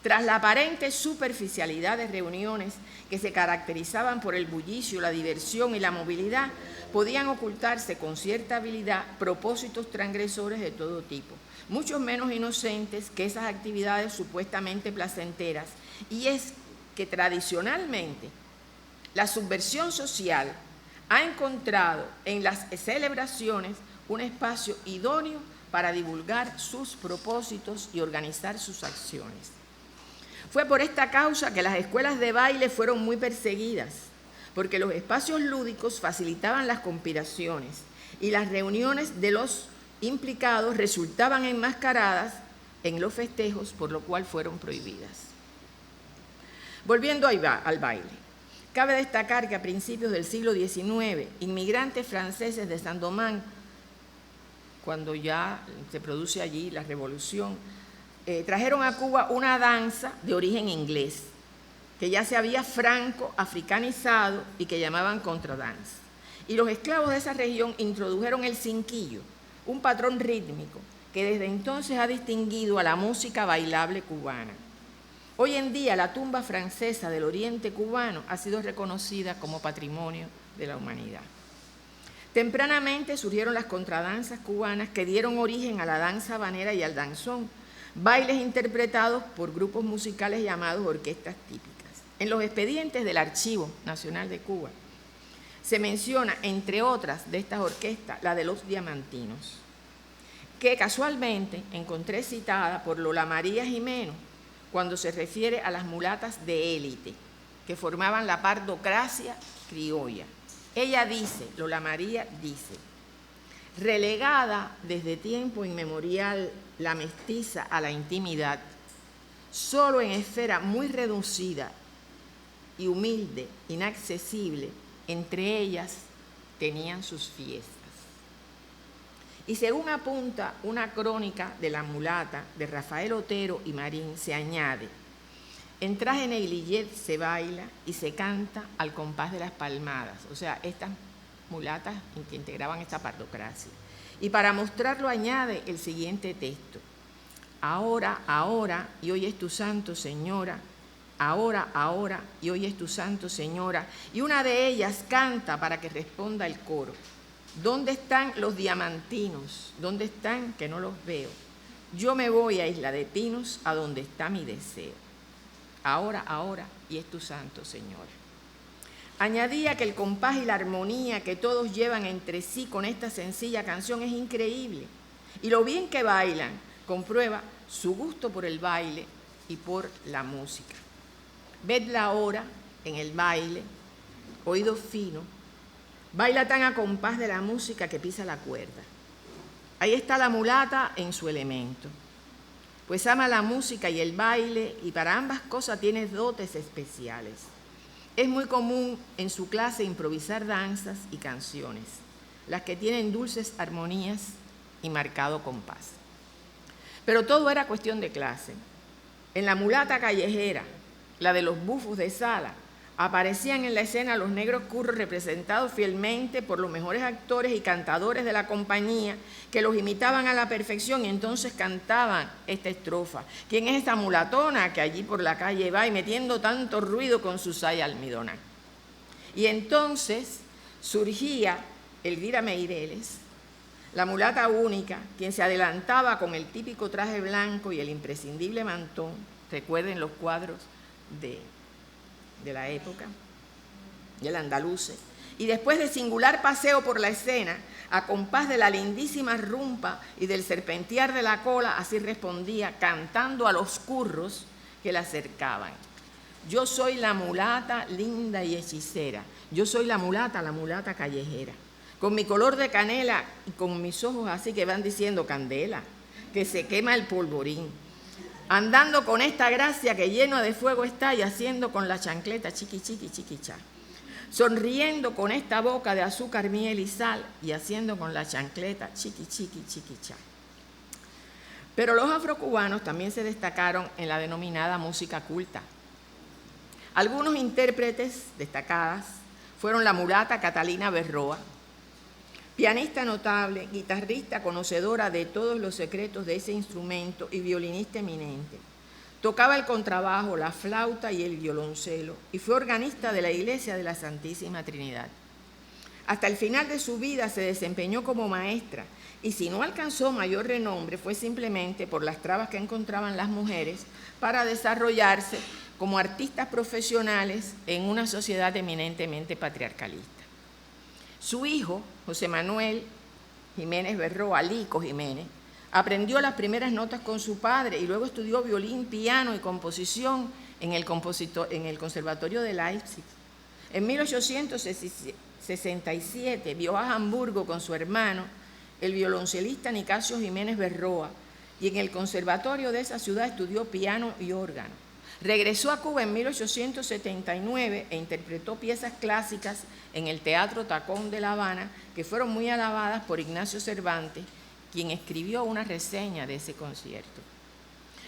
S1: Tras la aparente superficialidad de reuniones que se caracterizaban por el bullicio, la diversión y la movilidad, podían ocultarse con cierta habilidad propósitos transgresores de todo tipo, muchos menos inocentes que esas actividades supuestamente placenteras. Y es que tradicionalmente la subversión social ha encontrado en las celebraciones un espacio idóneo para divulgar sus propósitos y organizar sus acciones. Fue por esta causa que las escuelas de baile fueron muy perseguidas, porque los espacios lúdicos facilitaban las conspiraciones y las reuniones de los implicados resultaban enmascaradas en los festejos, por lo cual fueron prohibidas. Volviendo al baile, cabe destacar que a principios del siglo XIX, inmigrantes franceses de Saint-Domingue, cuando ya se produce allí la revolución, trajeron a Cuba una danza de origen inglés, que ya se había franco-africanizado y que llamaban contradance. Y los esclavos de esa región introdujeron el cinquillo, un patrón rítmico que desde entonces ha distinguido a la música bailable cubana. Hoy en día la tumba francesa del oriente cubano ha sido reconocida como patrimonio de la humanidad. Tempranamente surgieron las contradanzas cubanas que dieron origen a la danza habanera y al danzón, bailes interpretados por grupos musicales llamados orquestas típicas. En los expedientes del Archivo Nacional de Cuba se menciona, entre otras de estas orquestas, la de los Diamantinos, que casualmente encontré citada por Lola María Jimeno cuando se refiere a las mulatas de élite, que formaban la pardocracia criolla. Ella dice, Lola María dice, relegada desde tiempo inmemorial la mestiza a la intimidad, solo en esfera muy reducida y humilde, inaccesible, entre ellas tenían sus fiestas. Y según apunta una crónica de La mulata de Rafael Otero y Marín, se añade: en traje negligé se baila y se canta al compás de las palmadas. O sea, estas mulatas que integraban esta partocracia. Y para mostrarlo añade el siguiente texto: ahora, ahora, y hoy es tu santo, señora. Ahora, ahora, y hoy es tu santo, señora. Y una de ellas canta para que responda el coro: ¿dónde están los diamantinos? ¿Dónde están que no los veo? Yo me voy a Isla de Pinos, a donde está mi deseo. Ahora, ahora, y es tu santo, señora. Añadía que el compás y la armonía que todos llevan entre sí con esta sencilla canción es increíble. Y lo bien que bailan comprueba su gusto por el baile y por la música. Vedla ahora en el baile, oído fino, baila tan a compás de la música que pisa la cuerda. Ahí está la mulata en su elemento, pues ama la música y el baile, y para ambas cosas tiene dotes especiales. Es muy común en su clase improvisar danzas y canciones, las que tienen dulces armonías y marcado compás. Pero todo era cuestión de clase. En la mulata callejera, la de los bufos de sala, aparecían en la escena los negros curros representados fielmente por los mejores actores y cantadores de la compañía, que los imitaban a la perfección y entonces cantaban esta estrofa: ¿quién es esta mulatona que allí por la calle va y metiendo tanto ruido con su saya almidona? Y entonces surgía Elvira Meireles, la mulata única, quien se adelantaba con el típico traje blanco y el imprescindible mantón. Recuerden los cuadros de la época, del andaluce, y después de singular paseo por la escena, a compás de la lindísima rumpa y del serpentear de la cola, así respondía, cantando a los curros que la acercaban: yo soy la mulata linda y hechicera, yo soy la mulata callejera, con mi color de canela y con mis ojos así que van diciendo candela, que se quema el polvorín, andando con esta gracia que lleno de fuego está y haciendo con la chancleta chiqui, chiqui, chiqui, cha. Sonriendo con esta boca de azúcar, miel y sal y haciendo con la chancleta chiqui, chiqui, chiqui, cha. Pero los afrocubanos también se destacaron en la denominada música culta. Algunos intérpretes destacadas fueron la mulata Catalina Berroa, pianista notable, guitarrista conocedora de todos los secretos de ese instrumento y violinista eminente. Tocaba el contrabajo, la flauta y el violoncelo y fue organista de la Iglesia de la Santísima Trinidad. Hasta el final de su vida se desempeñó como maestra y si no alcanzó mayor renombre fue simplemente por las trabas que encontraban las mujeres para desarrollarse como artistas profesionales en una sociedad eminentemente patriarcalista. Su hijo, José Manuel Jiménez Berroa, Lico Jiménez, aprendió las primeras notas con su padre y luego estudió violín, piano y composición en el Conservatorio de Leipzig. En 1867 viajó a Hamburgo con su hermano, el violoncelista Nicasio Jiménez Berroa, y en el conservatorio de esa ciudad estudió piano y órgano. Regresó a Cuba en 1879 e interpretó piezas clásicas en el Teatro Tacón de La Habana, que fueron muy alabadas por Ignacio Cervantes, quien escribió una reseña de ese concierto.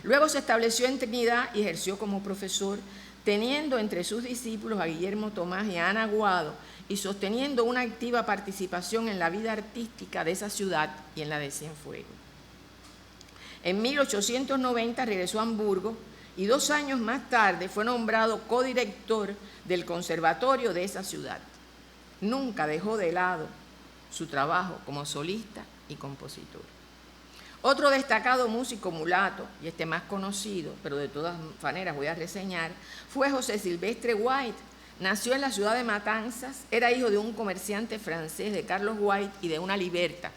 S1: Luego se estableció en Trinidad y ejerció como profesor, teniendo entre sus discípulos a Guillermo Tomás y a Ana Aguado, y sosteniendo una activa participación en la vida artística de esa ciudad y en la de Cienfuegos. En 1890 regresó a Hamburgo y 2 años más tarde fue nombrado codirector del conservatorio de esa ciudad. Nunca dejó de lado su trabajo como solista y compositor. Otro destacado músico mulato, y este más conocido, pero de todas maneras voy a reseñar, fue José Silvestre White. Nació en la ciudad de Matanzas, era hijo de un comerciante francés, de Carlos White, y de una liberta,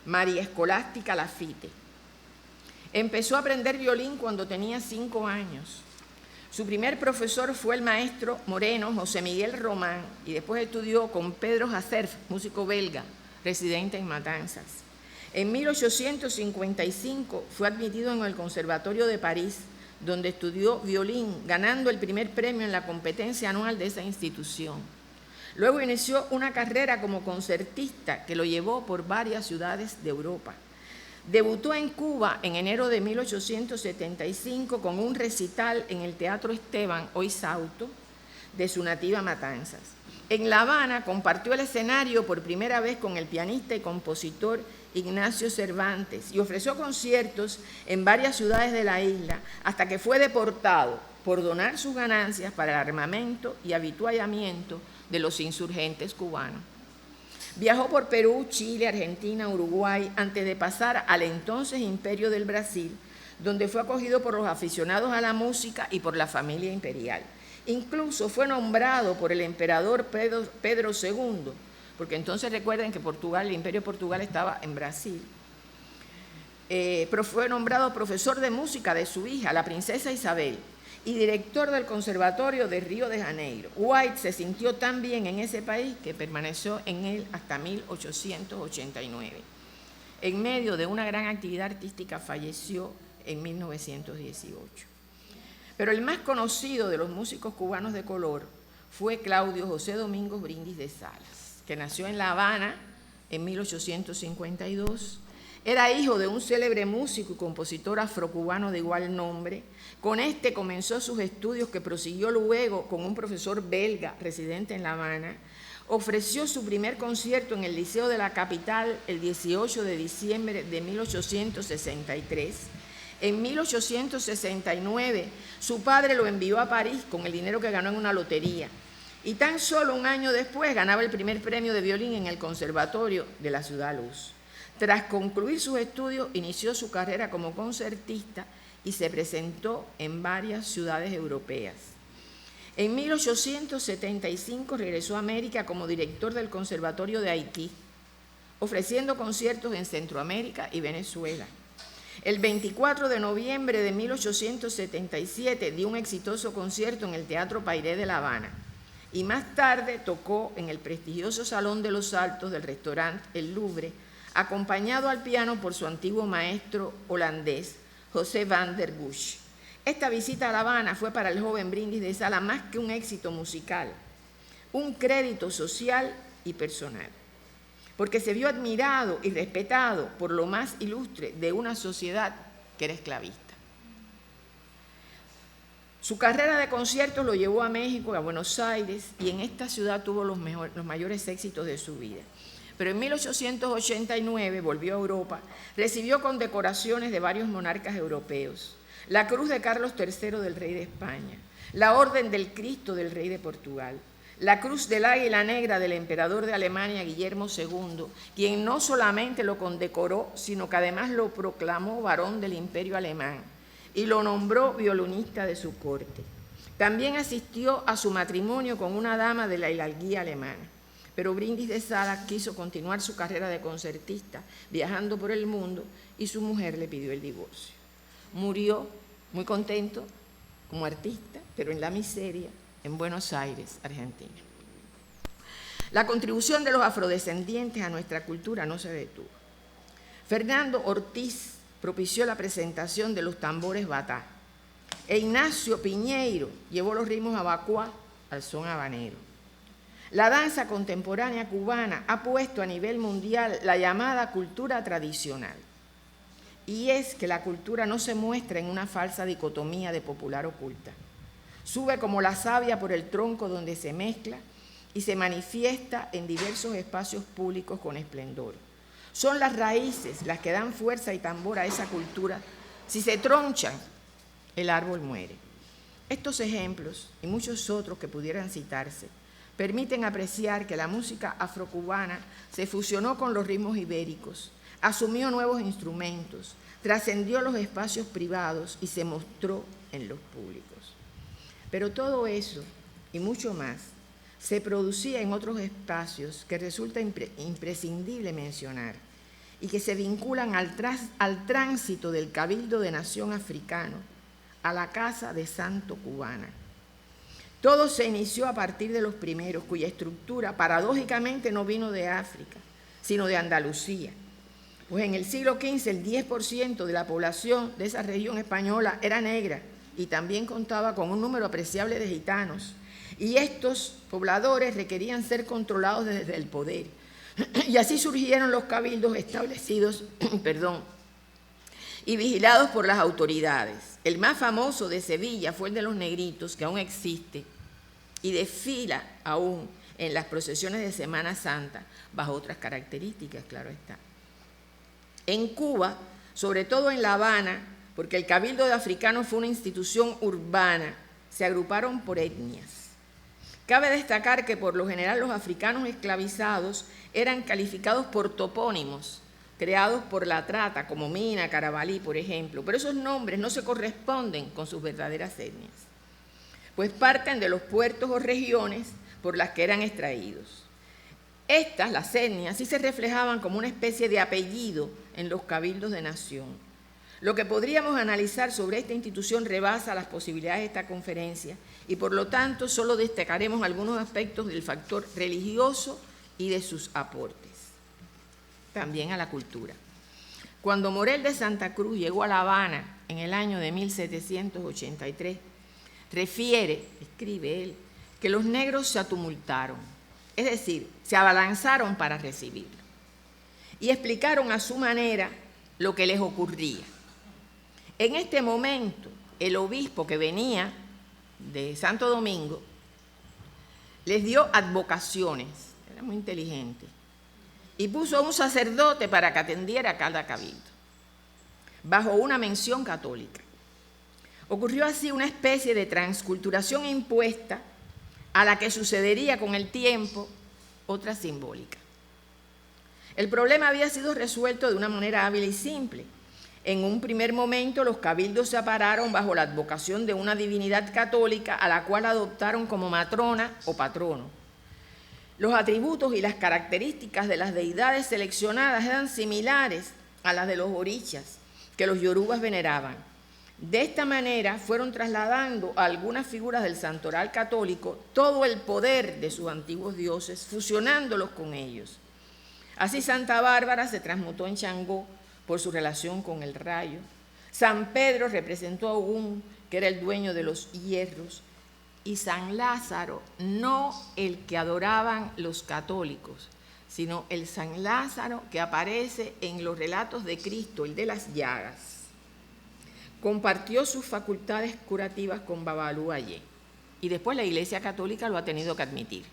S1: María Escolástica Lafitte. Empezó a aprender violín cuando tenía 5 años. Su primer profesor fue el maestro moreno José Miguel Román y después estudió con Pedro Hacerf, músico belga, residente en Matanzas. En 1855 fue admitido en el Conservatorio de París, donde estudió violín, ganando el primer premio en la competencia anual de esa institución. Luego inició una carrera como concertista que lo llevó por varias ciudades de Europa. Debutó en Cuba en enero de 1875 con un recital en el Teatro Esteban, hoy Sauto, de su nativa Matanzas. En La Habana compartió el escenario por primera vez con el pianista y compositor Ignacio Cervantes y ofreció conciertos en varias ciudades de la isla hasta que fue deportado por donar sus ganancias para el armamento y avituallamiento de los insurgentes cubanos. Viajó por Perú, Chile, Argentina, Uruguay, antes de pasar al entonces Imperio del Brasil, donde fue acogido por los aficionados a la música y por la familia imperial. Incluso fue nombrado por el emperador Pedro II, porque entonces recuerden que Portugal, el Imperio de Portugal estaba en Brasil, pero fue nombrado profesor de música de su hija, la princesa Isabel, y director del Conservatorio de Río de Janeiro. White se sintió tan bien en ese país que permaneció en él hasta 1889. En medio de una gran actividad artística falleció en 1918. Pero el más conocido de los músicos cubanos de color fue Claudio José Domingos Brindis de Salas, que nació en La Habana en 1852. Era hijo de un célebre músico y compositor afrocubano de igual nombre. Con este comenzó sus estudios que prosiguió luego con un profesor belga residente en La Habana. Ofreció su primer concierto en el Liceo de la capital el 18 de diciembre de 1863. En 1869, su padre lo envió a París con el dinero que ganó en una lotería. Y tan solo un año después ganaba el primer premio de violín en el Conservatorio de la Ciudad Luz. Tras concluir sus estudios, inició su carrera como concertista y se presentó en varias ciudades europeas. En 1875 regresó a América como director del Conservatorio de Haití, ofreciendo conciertos en Centroamérica y Venezuela. El 24 de noviembre de 1877 dio un exitoso concierto en el Teatro Pairé de La Habana y más tarde tocó en el prestigioso Salón de los Altos del restaurante El Louvre, acompañado al piano por su antiguo maestro holandés, José van der Busch. Esta visita a La Habana fue para el joven Brindis de Salas más que un éxito musical, un crédito social y personal, porque se vio admirado y respetado por lo más ilustre de una sociedad que era esclavista. Su carrera de conciertos lo llevó a México, a Buenos Aires, y en esta ciudad tuvo los mayores éxitos de su vida. Pero en 1889 volvió a Europa, recibió condecoraciones de varios monarcas europeos, la Cruz de Carlos III del Rey de España, la Orden del Cristo del Rey de Portugal, la Cruz del Águila Negra del emperador de Alemania, Guillermo II, quien no solamente lo condecoró, sino que además lo proclamó varón del Imperio Alemán y lo nombró violinista de su corte. También asistió a su matrimonio con una dama de la hidalguía alemana. Pero Brindis de Salas quiso continuar su carrera de concertista, viajando por el mundo, y su mujer le pidió el divorcio. Murió muy contento como artista, pero en la miseria, en Buenos Aires, Argentina. La contribución de los afrodescendientes a nuestra cultura no se detuvo. Fernando Ortiz propició la presentación de los tambores batá, e Ignacio Piñeiro llevó los ritmos abacuá al son habanero. La danza contemporánea cubana ha puesto a nivel mundial la llamada cultura tradicional. Y es que la cultura no se muestra en una falsa dicotomía de popular oculta. Sube como la savia por el tronco donde se mezcla y se manifiesta en diversos espacios públicos con esplendor. Son las raíces las que dan fuerza y tambor a esa cultura. Si se tronchan, el árbol muere. Estos ejemplos y muchos otros que pudieran citarse permiten apreciar que la música afrocubana se fusionó con los ritmos ibéricos, asumió nuevos instrumentos, trascendió los espacios privados y se mostró en los públicos. Pero todo eso y mucho más se producía en otros espacios que resulta imprescindible mencionar y que se vinculan al tránsito del Cabildo de Nación africano a la Casa de Santo cubana. Todo se inició a partir de los primeros, cuya estructura paradójicamente no vino de África, sino de Andalucía. Pues en el siglo XV el 10% de la población de esa región española era negra y también contaba con un número apreciable de gitanos. Y estos pobladores requerían ser controlados desde el poder. Y así surgieron los cabildos establecidos y vigilados por las autoridades. El más famoso de Sevilla fue el de los negritos, que aún existe y desfila aún en las procesiones de Semana Santa, bajo otras características, claro está. En Cuba, sobre todo en La Habana, porque el Cabildo de Africanos fue una institución urbana, se agruparon por etnias. Cabe destacar que por lo general los africanos esclavizados eran calificados por topónimos, creados por la trata, como Mina, Carabalí, por ejemplo, pero esos nombres no se corresponden con sus verdaderas etnias, pues parten de los puertos o regiones por las que eran extraídos. Estas, las etnias, sí se reflejaban como una especie de apellido en los cabildos de nación. Lo que podríamos analizar sobre esta institución rebasa las posibilidades de esta conferencia y por lo tanto solo destacaremos algunos aspectos del factor religioso y de sus aportes, también a la cultura. Cuando Morel de Santa Cruz llegó a La Habana en el año de 1783, escribe él, que los negros se atumultaron, es decir, se abalanzaron para recibirlo y explicaron a su manera lo que les ocurría. En este momento, el obispo que venía de Santo Domingo les dio advocaciones, era muy inteligente, y puso a un sacerdote para que atendiera cada cabildo, bajo una mención católica. Ocurrió así una especie de transculturación impuesta a la que sucedería con el tiempo otra simbólica. El problema había sido resuelto de una manera hábil y simple. En un primer momento los cabildos se apararon bajo la advocación de una divinidad católica a la cual adoptaron como matrona o patrono. Los atributos y las características de las deidades seleccionadas eran similares a las de los orichas que los yorubas veneraban. De esta manera fueron trasladando a algunas figuras del santoral católico todo el poder de sus antiguos dioses, fusionándolos con ellos. Así Santa Bárbara se transmutó en Changó por su relación con el rayo. San Pedro representó a Ogún, que era el dueño de los hierros, y San Lázaro, no el que adoraban los católicos, sino el San Lázaro que aparece en los relatos de Cristo, el de las llagas. Compartió sus facultades curativas con Babalú Ayé, y después la Iglesia Católica lo ha tenido que admitir.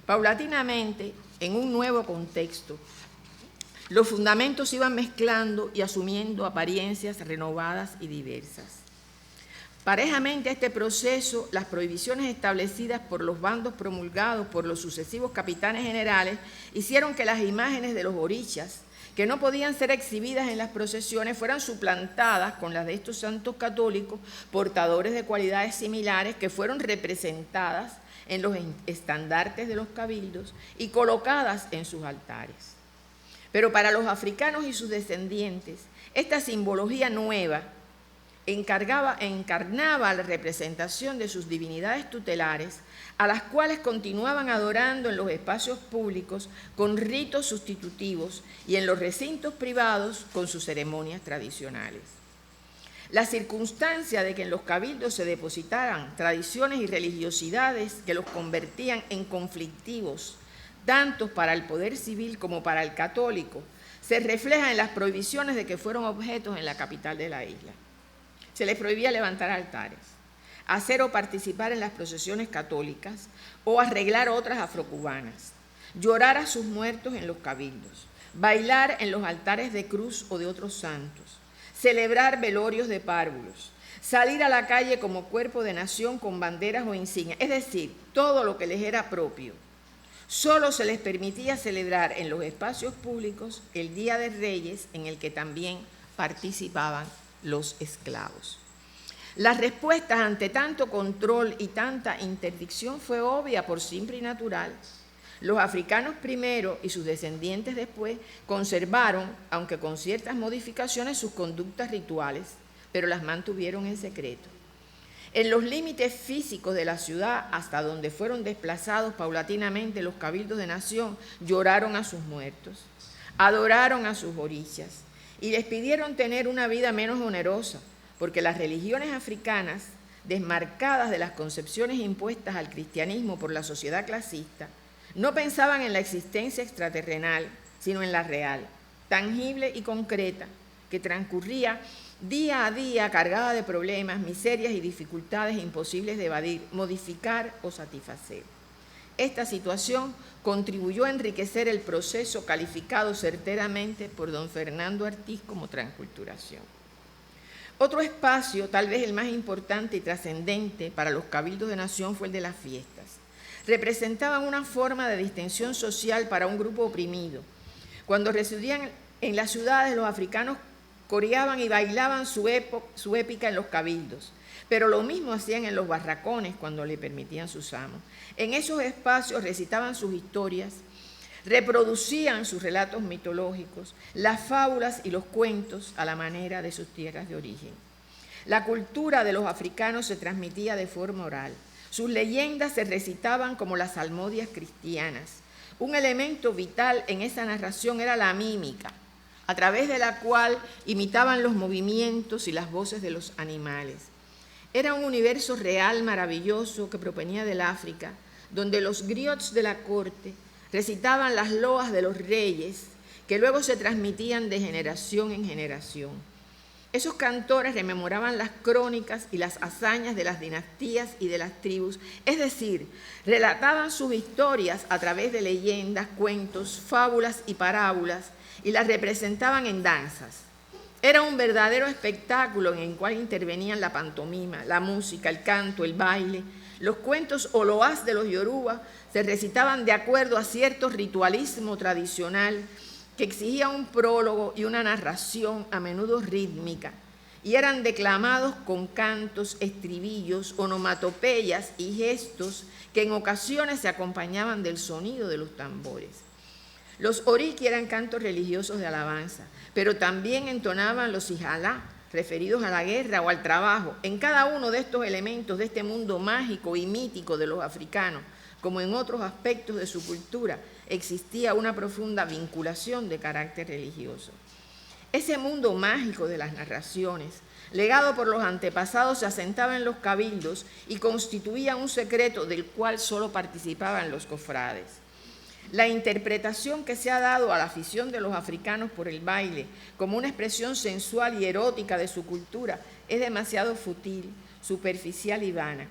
S1: Paulatinamente, en un nuevo contexto, los fundamentos iban mezclando y asumiendo apariencias renovadas y diversas. Parejamente a este proceso, las prohibiciones establecidas por los bandos promulgados por los sucesivos capitanes generales hicieron que las imágenes de los orichas, que no podían ser exhibidas en las procesiones, fueran suplantadas con las de estos santos católicos, portadores de cualidades similares, que fueron representadas en los estandartes de los cabildos y colocadas en sus altares. Pero para los africanos y sus descendientes, esta simbología nueva encarnaba la representación de sus divinidades tutelares, a las cuales continuaban adorando en los espacios públicos con ritos sustitutivos y en los recintos privados con sus ceremonias tradicionales. La circunstancia de que en los cabildos se depositaran tradiciones y religiosidades que los convertían en conflictivos, tanto para el poder civil como para el católico, se refleja en las prohibiciones de que fueron objetos en la capital de la isla. Se les prohibía levantar altares, hacer o participar en las procesiones católicas o arreglar otras afrocubanas, llorar a sus muertos en los cabildos, bailar en los altares de cruz o de otros santos, celebrar velorios de párvulos, salir a la calle como cuerpo de nación con banderas o insignias, es decir, todo lo que les era propio. Solo se les permitía celebrar en los espacios públicos el Día de Reyes, en el que también participaban los esclavos. La respuesta ante tanto control y tanta interdicción fue obvia, por simple y natural. Los africanos primero y sus descendientes después conservaron, aunque con ciertas modificaciones, sus conductas rituales, pero las mantuvieron en secreto. En los límites físicos de la ciudad, hasta donde fueron desplazados paulatinamente los cabildos de nación, lloraron a sus muertos. adoraron a sus orishas y les pidieron tener una vida menos onerosa, porque las religiones africanas, desmarcadas de las concepciones impuestas al cristianismo por la sociedad clasista, no pensaban en la existencia extraterrenal, sino en la real, tangible y concreta, que transcurría día a día cargada de problemas, miserias y dificultades imposibles de evadir, modificar o satisfacer. Esta situación contribuyó a enriquecer el proceso calificado certeramente por don Fernando Artiz como transculturación. Otro espacio, tal vez el más importante y trascendente para los cabildos de nación, fue el de las fiestas. Representaban una forma de distensión social para un grupo oprimido. Cuando residían en las ciudades, los africanos coreaban y bailaban su épica en los cabildos, pero lo mismo hacían en los barracones cuando le permitían sus amos. En esos espacios recitaban sus historias, reproducían sus relatos mitológicos, las fábulas y los cuentos a la manera de sus tierras de origen. La cultura de los africanos se transmitía de forma oral. Sus leyendas se recitaban como las salmodias cristianas. Un elemento vital en esa narración era la mímica, a través de la cual imitaban los movimientos y las voces de los animales. Era un universo real maravilloso que provenía del África, donde los griots de la corte recitaban las loas de los reyes, que luego se transmitían de generación en generación. Esos cantores rememoraban las crónicas y las hazañas de las dinastías y de las tribus, es decir, relataban sus historias a través de leyendas, cuentos, fábulas y parábolas, y las representaban en danzas. Era un verdadero espectáculo en el cual intervenían la pantomima, la música, el canto, el baile. Los cuentos o loas de los yoruba se recitaban de acuerdo a cierto ritualismo tradicional que exigía un prólogo y una narración a menudo rítmica, y eran declamados con cantos, estribillos, onomatopeyas y gestos que en ocasiones se acompañaban del sonido de los tambores. Los oriki eran cantos religiosos de alabanza, pero también entonaban los ijalá, referidos a la guerra o al trabajo. En cada uno de estos elementos de este mundo mágico y mítico de los africanos, como en otros aspectos de su cultura, existía una profunda vinculación de carácter religioso. Ese mundo mágico de las narraciones, legado por los antepasados, se asentaba en los cabildos y constituía un secreto del cual solo participaban los cofrades. La interpretación que se ha dado a la afición de los africanos por el baile como una expresión sensual y erótica de su cultura es demasiado fútil, superficial y vana.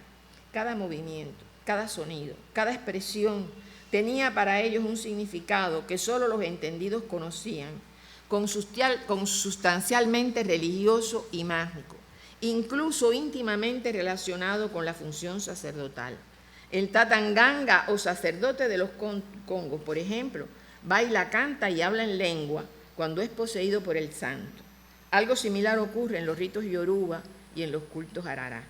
S1: Cada movimiento, cada sonido, cada expresión tenía para ellos un significado que solo los entendidos conocían, consustancialmente religioso y mágico, incluso íntimamente relacionado con la función sacerdotal. El tatanganga o sacerdote de los Congos, por ejemplo, baila, canta y habla en lengua cuando es poseído por el santo. Algo similar ocurre en los ritos yoruba y en los cultos arará.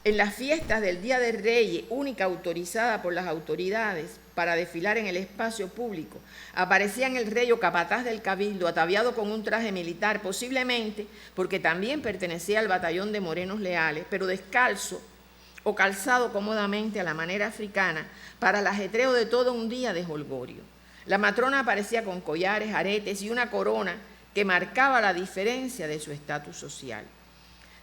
S1: En las fiestas del Día de Reyes, única autorizada por las autoridades para desfilar en el espacio público, aparecían el rey o capataz del cabildo ataviado con un traje militar, posiblemente porque también pertenecía al batallón de morenos leales, pero descalzo o calzado cómodamente a la manera africana para el ajetreo de todo un día de jolgorio. La matrona aparecía con collares, aretes y una corona que marcaba la diferencia de su estatus social.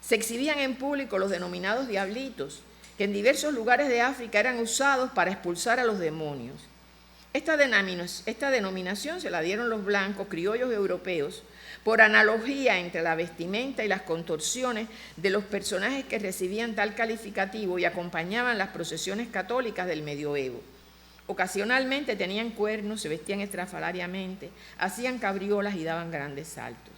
S1: Se exhibían en público los denominados diablitos, que en diversos lugares de África eran usados para expulsar a los demonios. Esta denominación se la dieron los blancos criollos europeos por analogía entre la vestimenta y las contorsiones de los personajes que recibían tal calificativo y acompañaban las procesiones católicas del medioevo. Ocasionalmente tenían cuernos, se vestían estrafalariamente, hacían cabriolas y daban grandes saltos.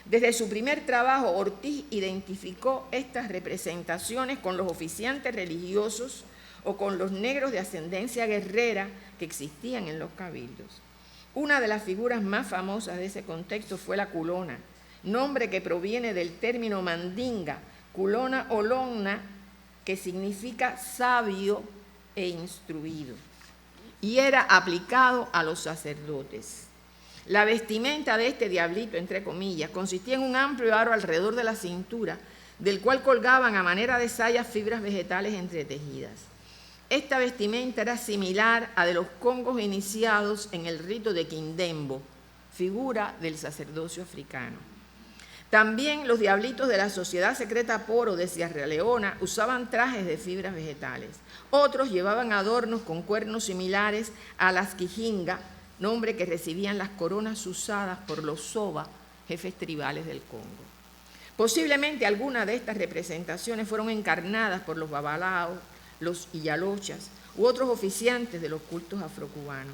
S1: Desde su primer trabajo, Ortiz identificó estas representaciones con los oficiantes religiosos o con los negros de ascendencia guerrera que existían en los cabildos. Una de las figuras más famosas de ese contexto fue la culona, nombre que proviene del término mandinga, culona o lonna, que significa sabio e instruido, y era aplicado a los sacerdotes. La vestimenta de este diablito, entre comillas, consistía en un amplio aro alrededor de la cintura, del cual colgaban a manera de sayas fibras vegetales entretejidas. Esta vestimenta era similar a de los congos iniciados en el rito de Kindembo, figura del sacerdocio africano. También los diablitos de la Sociedad Secreta Poro de Sierra Leona usaban trajes de fibras vegetales. Otros llevaban adornos con cuernos similares a las quijinga, nombre que recibían las coronas usadas por los soba, jefes tribales del Congo. Posiblemente algunas de estas representaciones fueron encarnadas por los babalaos, los iyalochas u otros oficiantes de los cultos afrocubanos.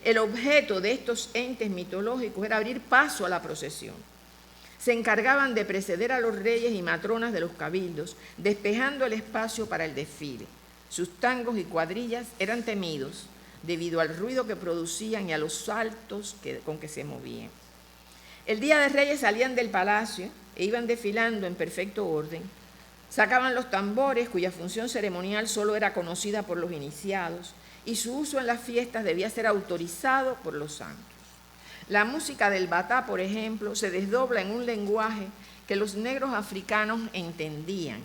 S1: El objeto de estos entes mitológicos era abrir paso a la procesión. Se encargaban de preceder a los reyes y matronas de los cabildos, despejando el espacio para el desfile. Sus tangos y cuadrillas eran temidos debido al ruido que producían y a los saltos con que se movían. El día de Reyes salían del palacio e iban desfilando en perfecto orden. Sacaban los tambores, cuya función ceremonial solo era conocida por los iniciados, y su uso en las fiestas debía ser autorizado por los santos. La música del batá, por ejemplo, se desdobla en un lenguaje que los negros africanos entendían.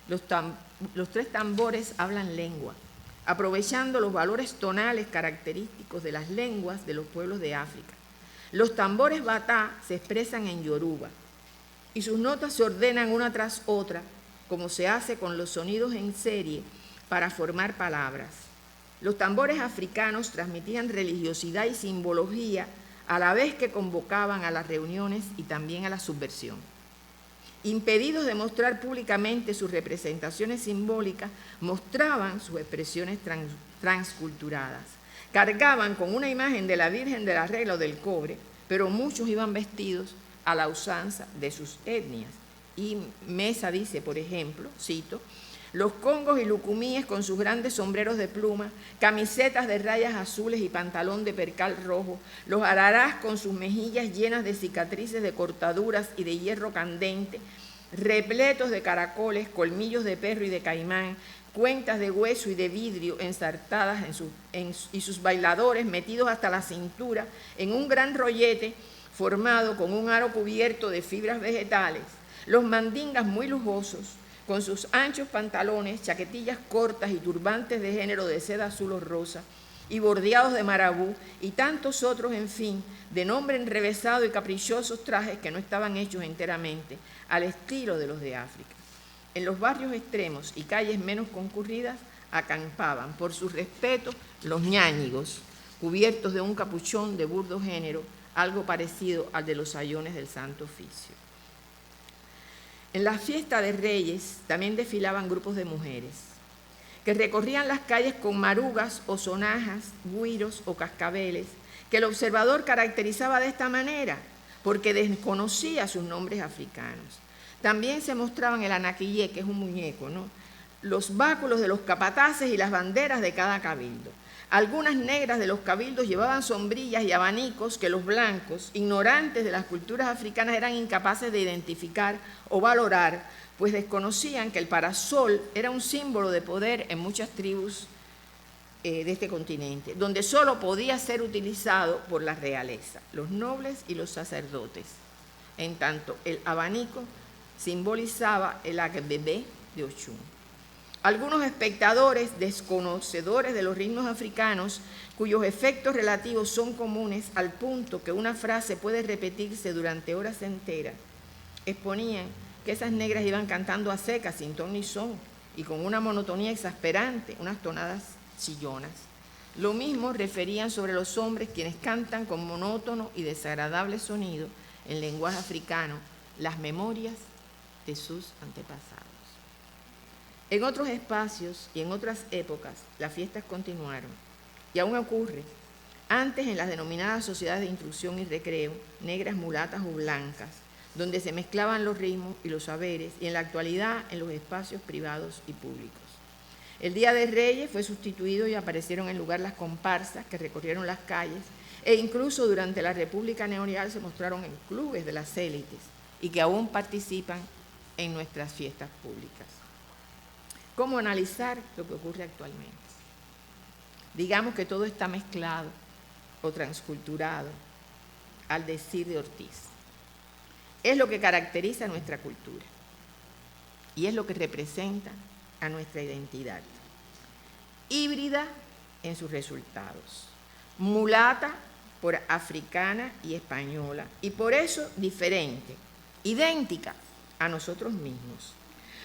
S1: Los tres tambores hablan lengua, aprovechando los valores tonales característicos de las lenguas de los pueblos de África. Los tambores batá se expresan en yoruba y sus notas se ordenan una tras otra, como se hace con los sonidos en serie para formar palabras. Los tambores africanos transmitían religiosidad y simbología a la vez que convocaban a las reuniones y también a la subversión. Impedidos de mostrar públicamente sus representaciones simbólicas, mostraban sus expresiones transculturadas. Cargaban con una imagen de la Virgen de la Regla o del Cobre, pero muchos iban vestidos a la usanza de sus etnias. Y Mesa dice, por ejemplo, cito, los congos y lucumíes con sus grandes sombreros de pluma, camisetas de rayas azules y pantalón de percal rojo, los ararás con sus mejillas llenas de cicatrices de cortaduras y de hierro candente, repletos de caracoles, colmillos de perro y de caimán, cuentas de hueso y de vidrio ensartadas y sus bailadores metidos hasta la cintura en un gran rollete formado con un aro cubierto de fibras vegetales, los mandingas muy lujosos, con sus anchos pantalones, chaquetillas cortas y turbantes de género de seda azul o rosa, y bordeados de marabú, y tantos otros, en fin, de nombre enrevesado y caprichosos trajes que no estaban hechos enteramente al estilo de los de África. En los barrios extremos y calles menos concurridas acampaban, por su respeto, los ñáñigos, cubiertos de un capuchón de burdo género, algo parecido al de los sayones del Santo Oficio. En la fiesta de Reyes también desfilaban grupos de mujeres que recorrían las calles con marugas o sonajas, güiros o cascabeles, que el observador caracterizaba de esta manera porque desconocía sus nombres africanos. También se mostraban el anaquillé, que es un muñeco, ¿no?, los báculos de los capataces y las banderas de cada cabildo. Algunas negras de los cabildos llevaban sombrillas y abanicos que los blancos, ignorantes de las culturas africanas, eran incapaces de identificar o valorar, pues desconocían que el parasol era un símbolo de poder en muchas tribus de este continente, donde solo podía ser utilizado por la realeza, los nobles y los sacerdotes. En tanto, el abanico simbolizaba el Agbebé de Ochún. Algunos espectadores desconocedores de los ritmos africanos, cuyos efectos relativos son comunes al punto que una frase puede repetirse durante horas enteras, exponían que esas negras iban cantando a secas, sin ton ni son, y con una monotonía exasperante, unas tonadas chillonas. Lo mismo referían sobre los hombres, quienes cantan con monótono y desagradable sonido, en lenguaje africano, las memorias de sus antepasados. En otros espacios y en otras épocas, las fiestas continuaron, y aún ocurre, antes en las denominadas sociedades de instrucción y recreo, negras, mulatas o blancas, donde se mezclaban los ritmos y los saberes, y en la actualidad en los espacios privados y públicos. El Día de Reyes fue sustituido y aparecieron en lugar las comparsas que recorrieron las calles, e incluso durante la República Neoliberal se mostraron en clubes de las élites y que aún participan en nuestras fiestas públicas. ¿Cómo analizar lo que ocurre actualmente? Digamos que todo está mezclado o transculturado, al decir de Ortiz. Es lo que caracteriza a nuestra cultura y es lo que representa a nuestra identidad. Híbrida en sus resultados, mulata por africana y española, y por eso diferente, idéntica a nosotros mismos.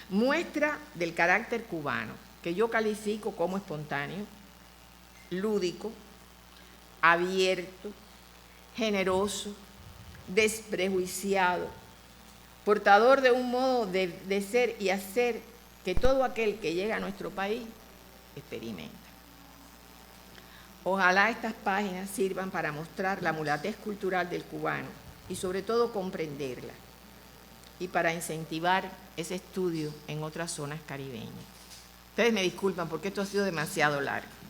S1: Muestra del carácter cubano, que yo califico como espontáneo, lúdico, abierto, generoso, desprejuiciado, portador de un modo de ser y hacer que todo aquel que llega a nuestro país experimenta. Ojalá estas páginas sirvan para mostrar la mulatez cultural del cubano y sobre todo comprenderla, y para incentivar ese estudio en otras zonas caribeñas. Ustedes me disculpan porque esto ha sido demasiado largo.